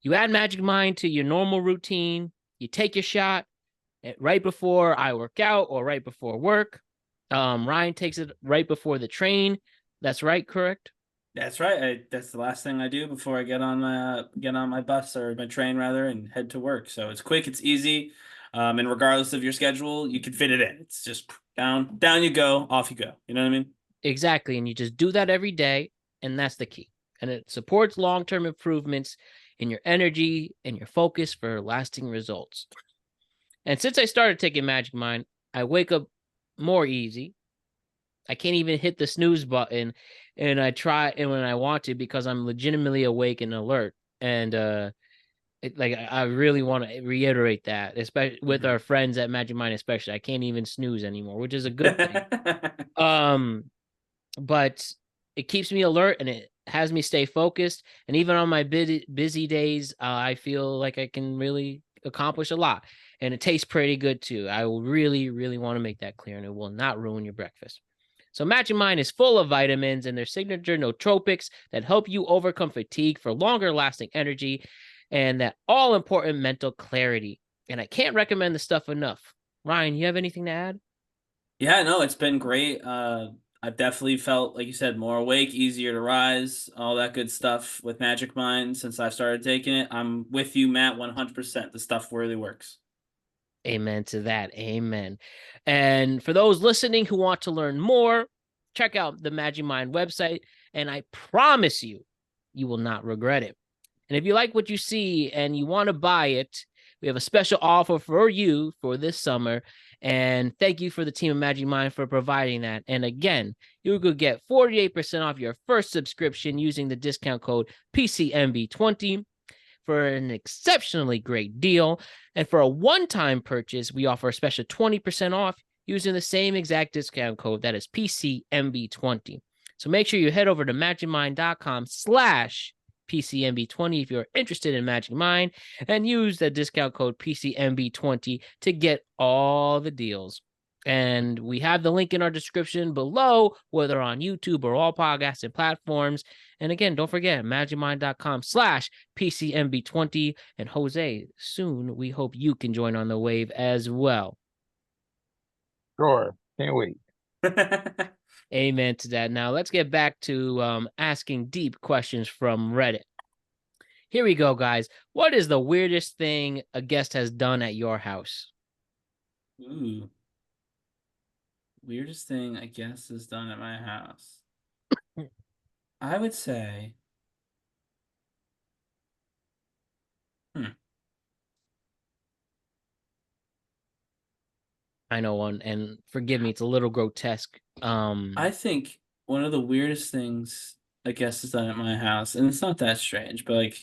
You add Magic Mind to your normal routine. You take your shot right before I work out or right before work. Ryan takes it right before the train. That's right, correct? That's right. That's the last thing I do before I get on my bus or my train rather and head to work. So it's quick, it's easy, and regardless of your schedule, you can fit it in. It's just down you go, off you go. You know what I mean? Exactly, and you just do that every day, and that's the key. And it supports long-term improvements in your energy and your focus for lasting results. And since I started taking Magic Mind, I wake up more easy. I can't even hit the snooze button, and I try and when I want to because I'm legitimately awake and alert. And I really want to reiterate that, especially with our friends at Magic Mind, especially. I can't even snooze anymore, which is a good thing. But it keeps me alert and it has me stay focused. And even on my busy days, I feel like I can really accomplish a lot. And it tastes pretty good too. I will really, really want to make that clear, and it will not ruin your breakfast. So Magic Mind is full of vitamins and their signature nootropics that help you overcome fatigue for longer lasting energy and that all important mental clarity. And I can't recommend the stuff enough. Ryan, you have anything to add? Yeah, no, it's been great. I've definitely felt, like you said, more awake, easier to rise, all that good stuff with Magic Mind since I started taking it. I'm with you, Matt, 100%. The stuff really works. Amen to that. Amen. And for those listening who want to learn more, check out the Magic Mind website, and I promise you, you will not regret it. And if you like what you see and you want to buy it, we have a special offer for you for this summer. And thank you for the team of Magic Mind for providing that. And again, you could get 48% off your first subscription using the discount code PCMB20 for an exceptionally great deal. And for a one-time purchase, we offer a special 20% off using the same exact discount code. That is PCMB20. So make sure you head over to magicmind.com/PCMB20 if you're interested in Magic Mind, and use the discount code PCMB20 to get all the deals. And we have the link in our description below, whether on YouTube or all podcasting platforms. And again, don't forget, magicmind.com/PCMB20. And Jose, soon we hope you can join on the wave as well. Sure. Can't wait. Amen to that. Now let's get back to asking deep questions from Reddit. Here we go, guys. What is the weirdest thing a guest has done at your house? Ooh. Weirdest thing I guess is done at my house. I would say. I know one, and forgive me, it's a little grotesque. I think one of the weirdest things I guess is done at my house, and it's not that strange, but like,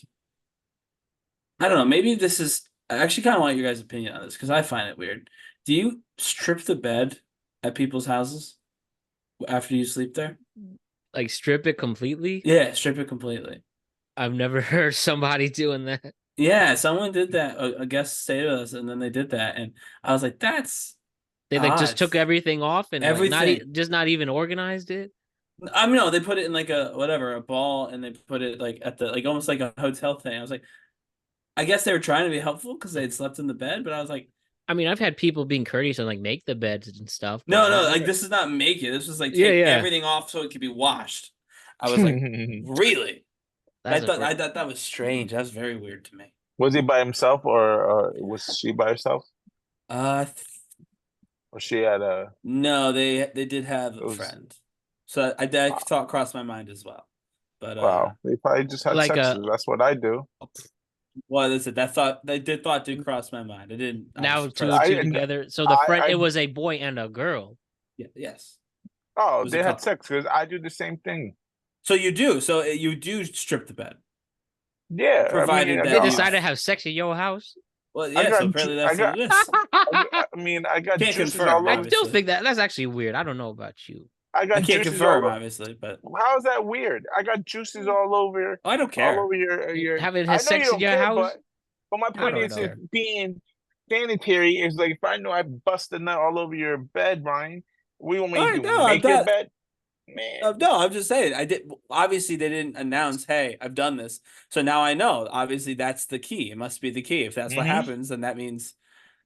I don't know, maybe this is. I actually kind of want your guys' opinion on this because I find it weird. Do you strip the bed at people's houses after you sleep there? Like strip it completely? Yeah, strip it completely. I've never heard somebody doing that. Yeah, someone did that. A guest stayed with us, and then they did that, and I was like, "That's They like just odd." took everything off and like Everything. not even organized it. I mean, no, they put it in like a ball, and they put it like at the like almost like a hotel thing. I was like, I guess they were trying to be helpful because they had slept in the bed, but I was like, I mean, I've had people being courteous and like make the beds and stuff. no, like this is not make it. This was like take everything off so it could be washed. I was like, really? I thought that was strange. That was very weird to me. Was he by himself or was she by herself? Or she had a No, they did have a friend. So that thought crossed my mind as well. But wow, they probably just had like sex. That's what I do. Well, listen, thought did cross my mind. It didn't. Now two and two together. So the friend, it was a boy and a girl. Yeah. Yes. Oh, they had sex because I do the same thing. So you do. So you do strip the bed. Yeah, provided they decided to have sex at your house. Well, yeah. So apparently that's what it is. I mean, I got can't juices confirm. all over. I still think that's actually weird. I don't know about you. I can't confirm, obviously, but how is that weird? I got juices all over. I don't care. All over your having his sex in your house. But my point is, if being sanitary is like if I know I bust a nut all over your bed, Ryan, we want me to make your bed. Man. No, I'm just saying. I did. Obviously, they didn't announce, "Hey, I've done this." So now I know. Obviously, that's the key. It must be the key. If that's what happens, then that means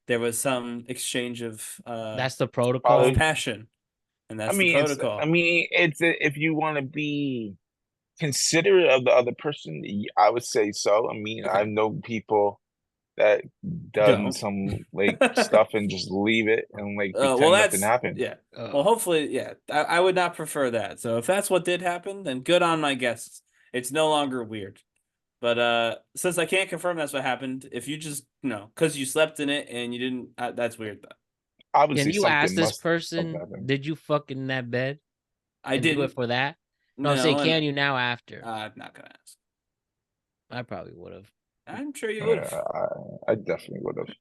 there was some exchange of that's the protocol of passion. and that's the protocol. It's if you want to be considerate of the other person, I would say so. I mean, Okay. I know people that done some like stuff and just leave it and like pretend nothing happened. Yeah. Well, hopefully, yeah. I would not prefer that. So if that's what did happen, then good on my guests. It's no longer weird. But since I can't confirm that's what happened, if you just because you slept in it and you didn't, that's weird though. Obviously, can you ask this have person, happened. did you fuck in that bed? I and didn't do it for that. No, No, say can you now after? I'm not gonna ask. I probably would have. I'm sure you would have. I definitely would have.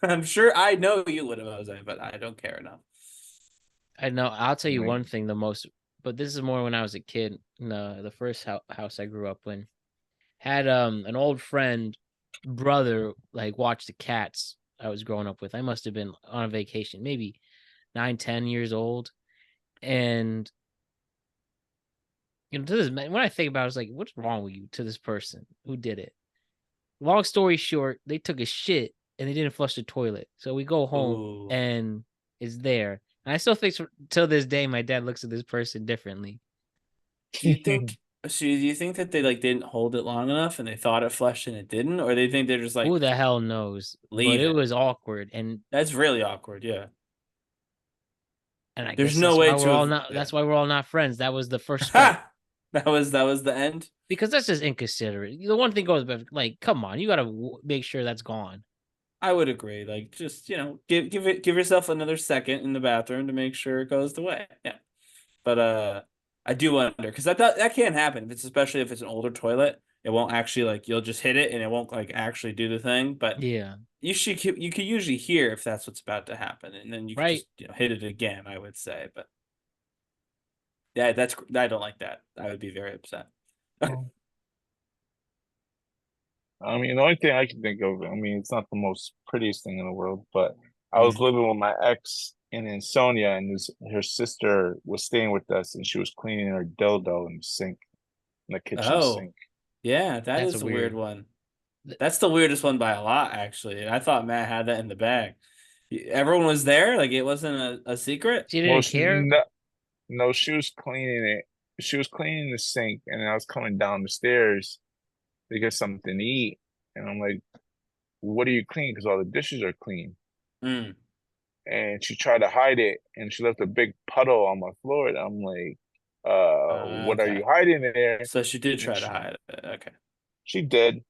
I'm sure I know you would have, Jose, but I don't care enough. I know. I'll tell you one thing. But this is more when I was a kid. The first house I grew up in had an old friend brother like watch the cats I was growing up with. I must have been on a vacation, maybe 9, 10 years old, and to this when I think about it, it's like, what's wrong with you? To this person who did it. Long story short, they took a shit and they didn't flush the toilet. So we go home and it's there. And I still think till this day my dad looks at this person differently. Do you think that they like didn't hold it long enough and they thought it flushed and it didn't, or they think they're just like, who the hell knows? But it was awkward, and that's really awkward. Yeah. And I there's guess no way we're all not. Yeah. That's why we're all not friends. That was the first step. that was the end. Because that's just inconsiderate. The one thing goes, but like, come on, you got to make sure that's gone. I would agree. Like, just give yourself another second in the bathroom to make sure it goes away. Yeah, but I do wonder because that can't happen. Especially if it's an older toilet, it won't actually like you'll just hit it and it won't like actually do the thing. But yeah, you could usually hear if that's what's about to happen, and then you can just hit it again. I would say, but yeah, I don't like that. I would be very upset. I mean, the only thing I can think of, I mean, it's not the most prettiest thing in the world, but I was living with my ex in Ansonia, and her sister was staying with us, and she was cleaning her dildo in the sink, in the kitchen sink. Yeah, that's a weird one. That's the weirdest one by a lot, actually. I thought Matt had that in the bag. Everyone was there? Like, it wasn't a secret? She didn't care? No, she was cleaning it. She was cleaning the sink, and I was coming down the stairs to get something to eat. And I'm like, what are you cleaning? Because all the dishes are clean. And she tried to hide it, and she left a big puddle on my floor. And I'm like, what are you hiding there? So she did try to hide it. Okay. She did.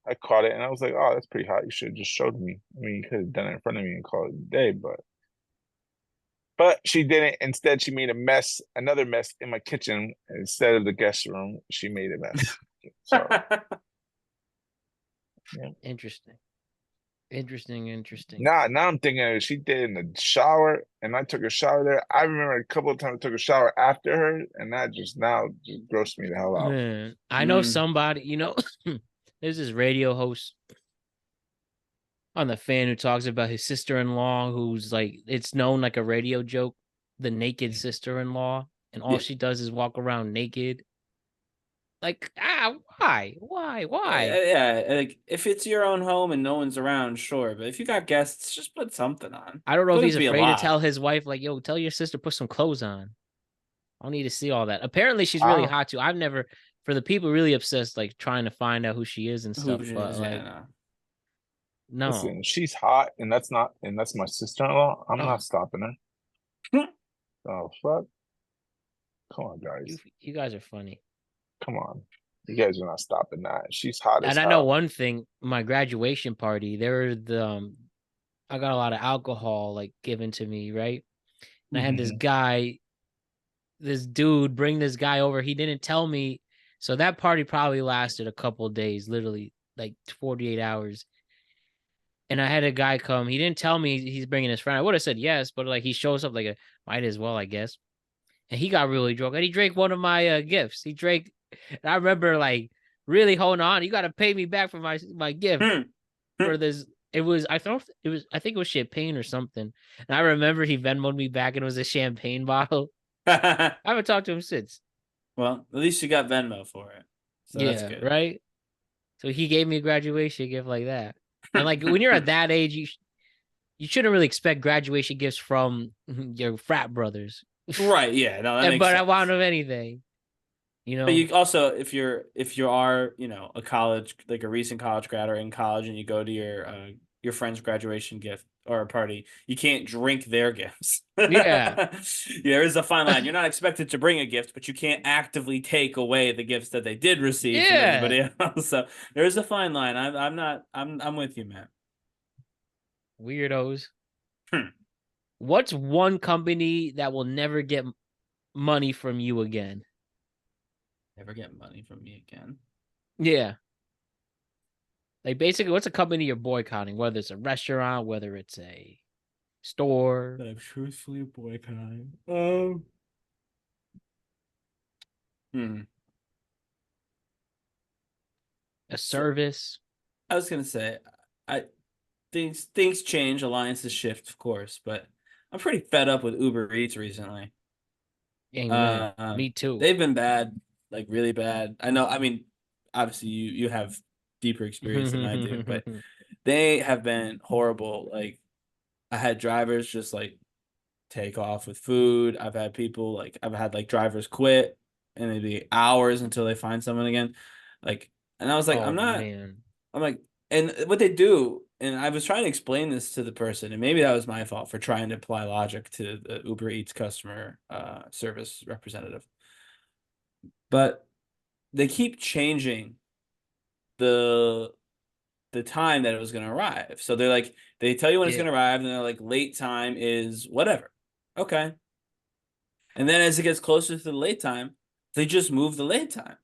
I caught it, and I was like, oh, that's pretty hot. You should have just showed me. I mean, you could have done it in front of me and called it a day, but she didn't. Instead, she made another mess in my kitchen. Instead of the guest room, she made a mess. So, yeah. Interesting. Now I'm thinking she did in the shower, and I took a shower there. I remember a couple of times I took a shower after her, and that just grossed me the hell out. Man, I know somebody, there's this radio host on the Fan who talks about his sister-in-law, who's like, it's known like a radio joke, the naked sister-in-law, and all she does is walk around naked. Like, why? Yeah, like if it's your own home and no one's around, sure. But if you got guests, just put something on. I don't know if he's afraid to tell his wife, like, yo, tell your sister put some clothes on. I don't need to see all that. Apparently, she's really hot too. I've never, for the people really obsessed, like trying to find out who she is and stuff. But like, no, listen, she's hot, and that's my sister-in-law. I'm not stopping her. Oh fuck! Come on, guys. You guys are funny. Come on. You guys are not stopping that. She's hot as hell. And I know one thing, my graduation party, I got a lot of alcohol like given to me, right? And I had this dude bring this guy over. He didn't tell me. So that party probably lasted a couple of days, literally like 48 hours. And I had a guy come. He didn't tell me he's bringing his friend. I would have said yes, but like he shows up like might as well, I guess. And he got really drunk. And he drank one of my gifts. He drank. And I remember like really holding on. You got to pay me back for my gift for this. I think it was champagne or something. And I remember he Venmoed me back and it was a champagne bottle. I haven't talked to him since. Well, at least you got Venmo for it. So that's good. Right? So he gave me a graduation gift like that. And like when you're at that age, you shouldn't really expect graduation gifts from your frat brothers. Right. Yeah. No, that makes But I sense. want of anything, you know. But you also, if you are, a college, like a recent college grad or in college, and you go to your friend's graduation gift or a party, you can't drink their gifts. Yeah. There is a fine line. You're not expected to bring a gift, but you can't actively take away the gifts that they did receive from Yeah. everybody else. So there is a fine line. I'm with you, man. Weirdos. Hmm. What's one company that will never get money from you again? Never get money from me again. Yeah. Like basically, what's a company you're boycotting? Whether it's a restaurant, whether it's a store. That I'm truthfully boycotting. A service. I was gonna say, I things change, alliances shift, of course, but I'm pretty fed up with Uber Eats recently. Amen. Me too. They've been bad, like really bad. I know. I mean, obviously you have deeper experience than I do, but they have been horrible. Like I had drivers just like take off with food. I've had like drivers quit and it'd be hours until they find someone again. Like, and I was like, Oh man. I'm like, and what they do, and I was trying to explain this to the person, and maybe that was my fault for trying to apply logic to the Uber Eats customer service representative. But they keep changing the the time that it was going to arrive. So they tell you when it's Yeah. going to arrive, and they're like, late time is whatever. Okay. And then as it gets closer to the late time, they just move the late time.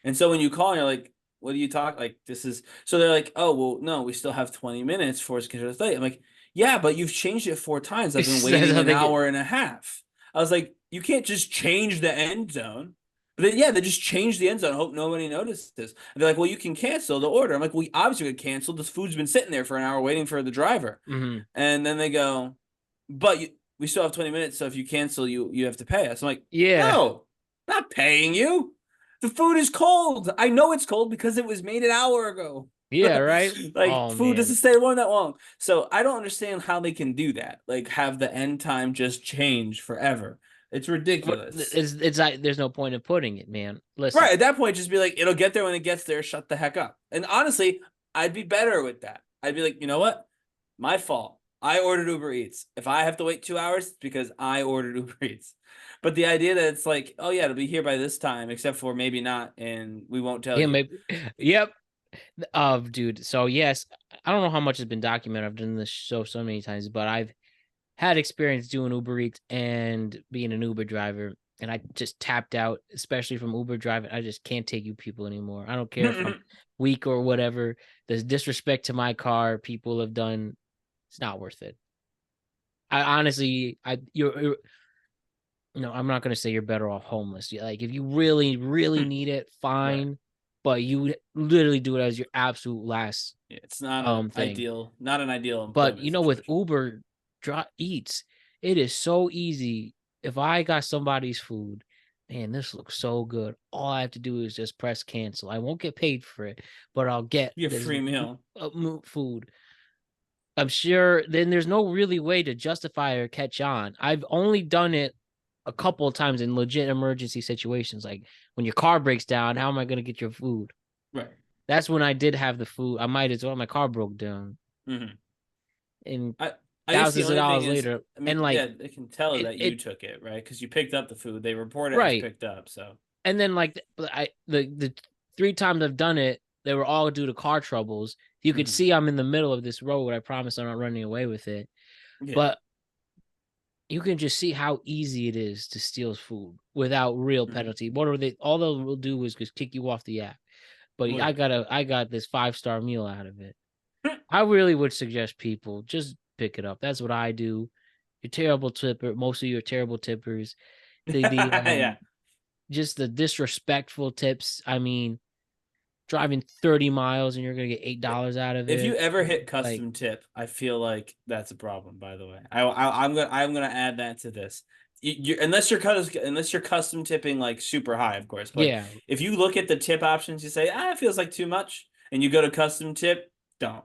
And so when you call and you're like, what do you talk? Like, this is, so they're like, oh, well, no, we still have 20 minutes for it's considered late. I'm like, yeah, but you've changed it 4 times. I've been That's waiting how an they get. hour and a half. I was like, you can't just change the end zone. But then, yeah, they just changed the end zone. I hope nobody noticed this. And they're like, well, you can cancel the order. I'm like, well, obviously we could cancel. This food's been sitting there for an hour waiting for the driver. Mhm. And then they go, but we still have 20 minutes. So if you cancel, you have to pay us. I'm like, Yeah. no, not paying you. The food is cold. I know it's cold because it was made an hour ago. Yeah, right? Like Oh food man. doesn't stay warm that long. So I don't understand how they can do that. Like have the end time just change forever. It's ridiculous. It's like there's no point in putting it, man. Listen. Right, at that point, just be like, it'll get there when it gets there. Shut the heck up. And honestly, I'd be better with that. I'd be like, you know what? My fault. I ordered Uber Eats. If I have to wait 2 hours, it's because I ordered Uber Eats. But the idea that it's like, oh yeah, it'll be here by this time, except for maybe not, and we won't tell Yeah, you. maybe. Yep. Dude. So yes, I don't know how much has been documented. I've done this show so many times, but I've had experience doing Uber Eats and being an Uber driver, and I just tapped out, especially from Uber driving. I just can't take you people anymore. I don't care if I'm weak or whatever. The disrespect to my car people have done, it's not worth it. I honestly, you're no, I'm not gonna say you're better off homeless. Like if you really, really need it, fine. Right. But you literally do it as your absolute last Yeah, it's not an thing. ideal, not an ideal But employment with situation. Uber Eats, it is so easy. If I got somebody's food, man, this looks so good. All I have to do is just press cancel. I won't get paid for it, but I'll get Your this free meal. food. I'm sure then there's no really way to justify or catch on. I've only done it a couple of times in legit emergency situations. Like when your car breaks down, how am I going to get your food? Right. That's when I did have the food. I might as well. My car broke down. Mm-hmm. And I guess the thousands of only dollars thing is, later. I mean, And like, yeah, they can tell that you it took it, right? Because you picked up the food. They report it as right. picked up. So, And then like the 3 times I've done it, they were all due to car troubles. You could see I'm in the middle of this road. I promise I'm not running away with it. yeah. But you can just see how easy it is to steal food without real penalty. What are they? All they'll do is just kick you off the app. But Oh, yeah. I got this 5-star meal out of it. I really would suggest people just pick it up. That's what I do. You're terrible tipper. Most of you are terrible tippers. Yeah. Just the disrespectful tips. I mean, driving 30 miles and you're gonna get $8 out of it. If you ever hit like, custom tip, I feel like that's a problem. By the way, I'm gonna add that to this. Unless you're custom tipping like super high, of course. But yeah, if you look at the tip options, you say, it feels like too much, and you go to custom tip, don't.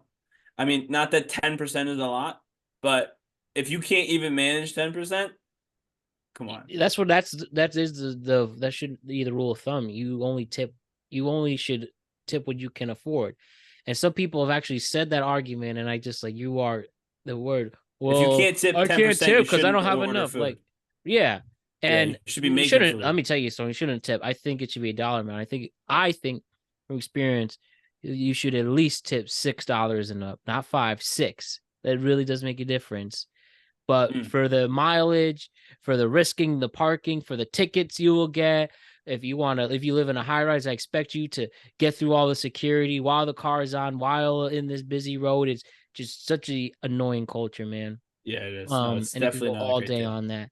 I mean, not that 10% is a lot, But if you can't even manage 10%, come on. That should be the rule of thumb. You only should tip what you can afford. And some people have actually said that argument, and I just like, you are the word. Well, if you can't tip 10%, I can't tip because I don't have order enough. food. Like, yeah. And you should be you making shouldn't. food. Let me tell you something. You shouldn't tip. I think it should be a dollar amount. I think from experience, you should at least tip $6 and up, not 5, 6. That really does make a difference. But for the mileage, for the risking, the parking, for the tickets you will get, if you live in a high rise, I expect you to get through all the security while the car is on, while in this busy road. It's just such a annoying culture, man. Yeah, it is. No, it's And it can definitely go not a all great day deal. on that.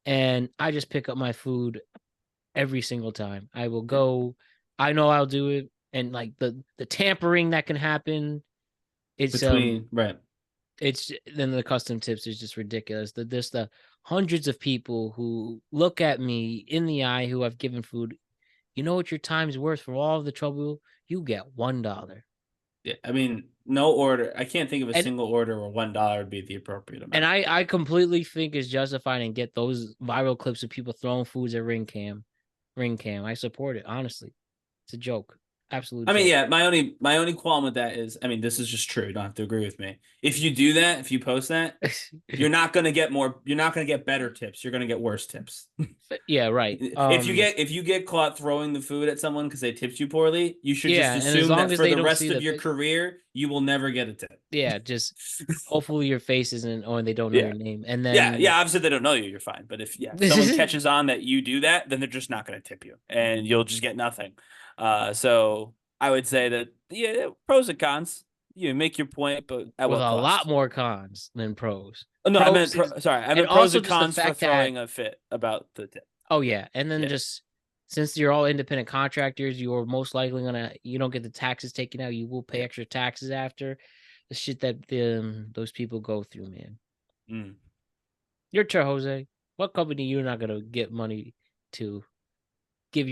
And I just pick up my food every single time. I will go. I know I'll do it. And like the tampering that can happen, it's right. it's then the custom tips is just ridiculous. There's the hundreds of people who look at me in the eye who I've given food. You know what your time's worth for all of the trouble? You get $1. Yeah, I mean, no order. I can't think of a And single order where $1 would be the appropriate amount. and I completely think is justified and get those viral clips of people throwing foods at ring cam. I support it, honestly. It's a joke. Absolute I mean, joke. yeah, my only qualm with that is, I mean, this is just true. You don't have to agree with me. If you do that, if you post that, you're not gonna get better tips. You're gonna get worse tips. Yeah, right. If you get caught throwing the food at someone because they tipped you poorly, you should Yeah, just and as assume long that as for they the don't rest see of the your pic- career, you will never get a tip. Yeah, just hopefully your face isn't, or they don't know your name. And then Yeah, obviously they don't know you, you're fine. But if someone catches on that you do that, then they're just not going to tip you, and you'll just get nothing. So I would say that pros and cons. You make your point, but at with what a lot cost? more cons than pros. Oh, no, I meant Pros sorry. I and meant pros also and just the cons for fact that, throwing a fit about the tip. oh yeah, and then Yeah. just since you're all independent contractors, you're most likely you don't get the taxes taken out. You will pay extra taxes after the shit that those people go through, man. Mm. Your turn, Jose. What company you're not gonna give your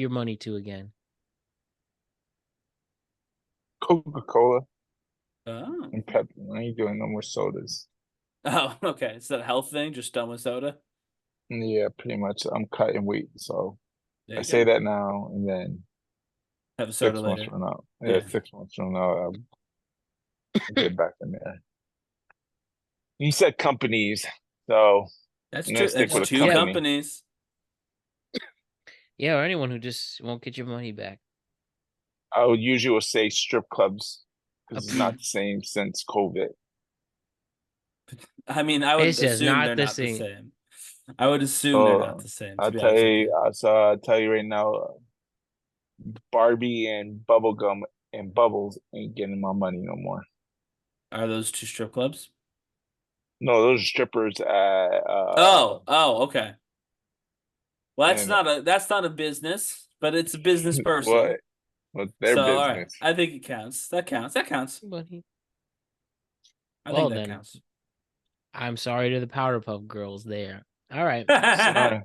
money to again? Coca-Cola Oh. and Pepsi. I ain't doing no more sodas. Oh, okay. It's a health thing, just done with soda. Yeah, pretty much. I'm cutting weight, so There I you say go. that now, and then Have a soda 6 months later. from now, Yeah. 6 months from now, I'll get back in there. You said companies, so That's I'm gonna true. stick It's with a two company. companies. Yeah, or anyone who just won't get your money back. I would usually say strip clubs because it's not the same since COVID. I mean, I would It's just assume not they're the not the same. same. I would assume they're not So the same, to I'll be tell honest with you, you. I'll tell you right now, Barbie and Bubblegum and Bubbles ain't getting my money no more. Are those two strip clubs? No, those are strippers at Okay. Well, and that's not a business, but it's a business person. what? What's their So, all right, business? I think it counts. That counts. I Well think that then, counts. I'm sorry to the Powerpuff Girls there. All right. Sorry.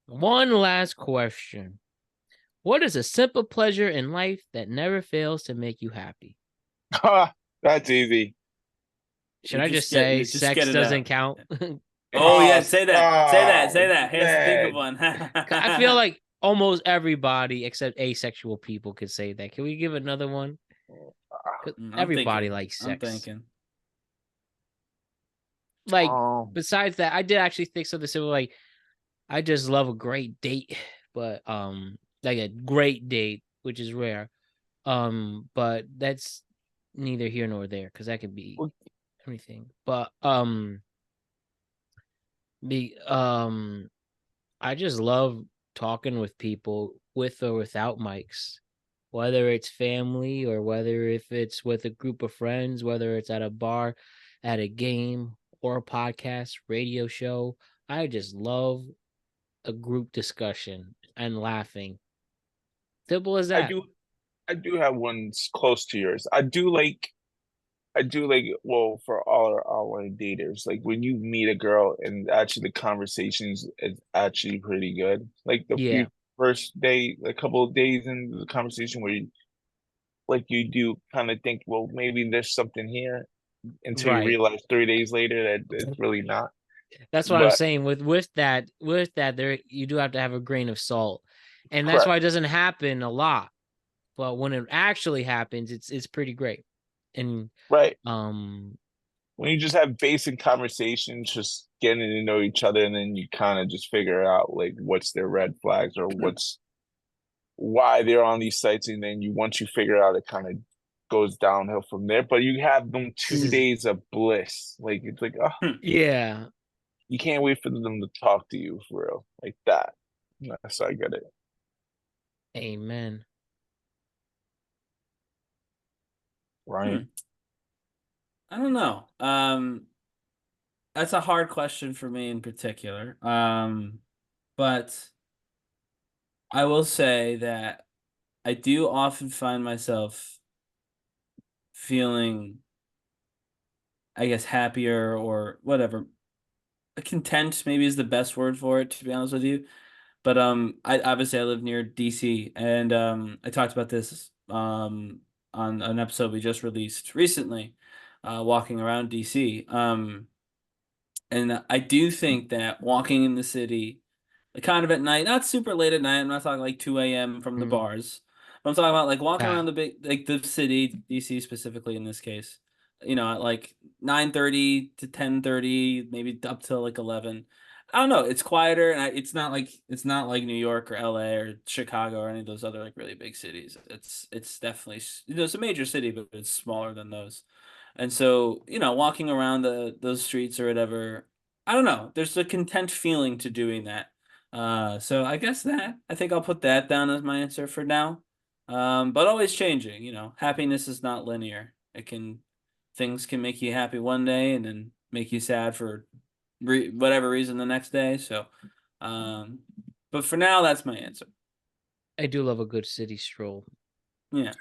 One last question. What is a simple pleasure in life that never fails to make you happy? That's easy. Should I just say sex it doesn't out. count? Oh yeah, Oh, say that. Say that. Say oh, that. He has to think of one. I feel like almost everybody except asexual people could say that. Can we give another one? 'Cause everybody likes I'm sex. thinking. Like, oh, besides that, I did actually think something similar. Like, I just love a great date, but like a great date, which is rare. But that's neither here nor there because that could be anything. But I just love talking with people with or without mics, whether it's family or whether if it's with a group of friends, whether it's at a bar, at a game or a podcast, radio show. I just love a group discussion and laughing. Simple as I that. do. I do have one close to yours. I do like well for all our daters, like when you meet a girl and actually the conversations is actually pretty good. Like the Yeah. few first day, a couple of days in the conversation where you do kind of think, well, maybe there's something here. until you realize 3 days later that it's really not. That's what I'm saying. With that, there you do have to have a grain of salt, and that's why it doesn't happen a lot. But when it actually happens, it's pretty great. And when you just have basic conversations, just getting to know each other, and then you kind of just figure out like what's their red flags or why they're on these sites, and then once you figure out, it kind of goes downhill from there. But you have them 2 days of bliss, like it's like, oh yeah, you can't wait for them to talk to you for real, like that. So I get it. Amen. Right. I don't know. That's a hard question for me in particular. But I will say that I do often find myself feeling, I guess, happier or whatever. Content maybe is the best word for it, to be honest with you. But I obviously I live near DC, and I talked about this on an episode we just released recently, walking around DC. And I do think that walking in the city, like kind of at night, not super late at night. I'm not talking like 2 a.m. from the bars. But I'm talking about like walking around the city, DC specifically in this case. At like 9:30 to 10:30, maybe up till like 11. I don't know. It's quieter, and it's not like New York or LA or Chicago or any of those other like really big cities. It's definitely it's a major city, but it's smaller than those. And so, walking around those streets or whatever, I don't know. There's a content feeling to doing that. So I guess I think I'll put that down as my answer for now. But always changing, happiness is not linear. Things can make you happy one day and then make you sad for whatever reason the next day. So, but for now, that's my answer. I do love a good city stroll. Yeah.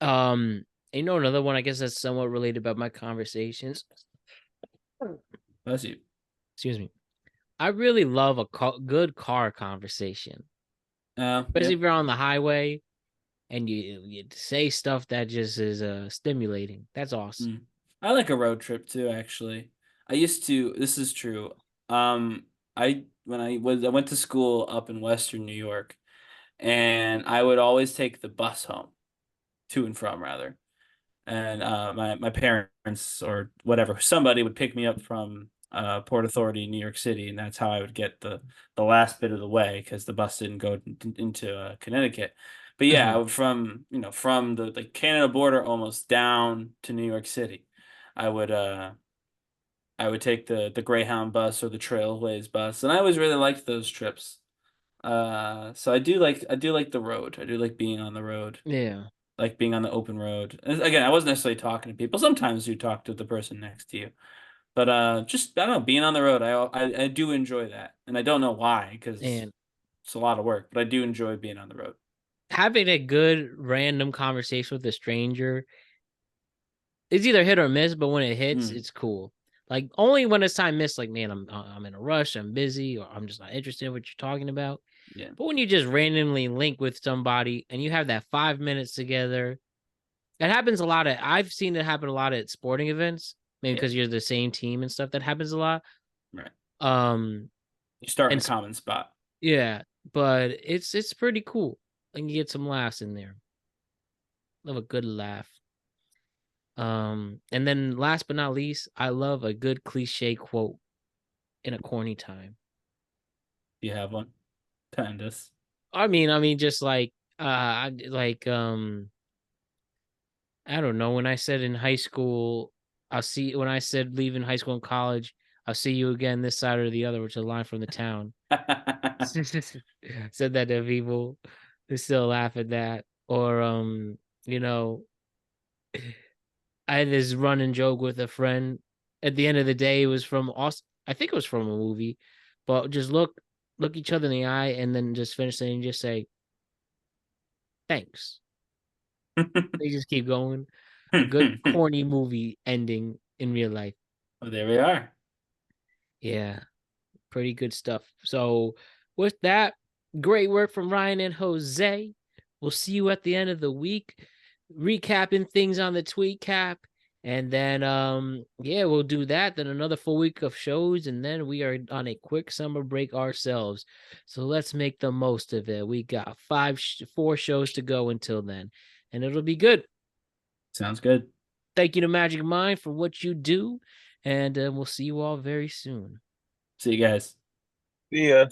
Another one, I guess that's somewhat related about my conversations. Bless you. Excuse me. I really love a good car conversation. Especially if you're on the highway and you say stuff that just is stimulating. That's awesome. I like a road trip too, actually. This is true. I went to school up in Western New York, and I would always take the bus home, to and from rather. And my parents or whatever, somebody would pick me up from Port Authority, New York City, and that's how I would get the last bit of the way because the bus didn't go into Connecticut. But yeah, I would from the Canada border almost down to New York City. I would take the Greyhound bus or the Trailways bus, and I always really liked those trips. So I do like the road. I do like being on the road. Yeah. Like being on the open road. And again, I wasn't necessarily talking to people. Sometimes you talk to the person next to you. But just I don't know, being on the road, I do enjoy that. And I don't know why, because it's a lot of work, but I do enjoy being on the road. Having a good random conversation with a stranger is either hit or miss, but when it hits, it's cool. Like only when it's time miss, like man, I'm in a rush, I'm busy, or I'm just not interested in what you're talking about. Yeah. But when you just randomly link with somebody and you have that 5 minutes together, that happens a lot. I've seen it happen a lot at sporting events, maybe because you're the same team and stuff. That happens a lot. Right. You start in a common spot. Yeah, but it's pretty cool. And you get some laughs in there. Love a good laugh. And then last but not least, I love a good cliche quote in a corny time. Do you have one? Kind of. I mean, just like I don't know. When I said in high school, when I said leaving high school and college, I'll see you again this side or the other, which is a line from The Town. Said that to people who still laugh at that. Or I had this running joke with a friend. At the end of the day, it was from Austin. I think it was from a movie, but just look each other in the eye and then just finish it and just say, thanks. They just keep going. A good corny movie ending in real life. Oh, there we are. Yeah, pretty good stuff. So with that, great work from Ryan and Jose. We'll see you at the end of the week, recapping things on the tweet cap. And then yeah, we'll do that. Then another full week of shows, and then we are on a quick summer break ourselves. So let's make the most of it. We got 4 shows to go until then, and it'll be good. Sounds good. Thank you to Magic Mind for what you do, and we'll see you all very soon. See you guys. Yeah.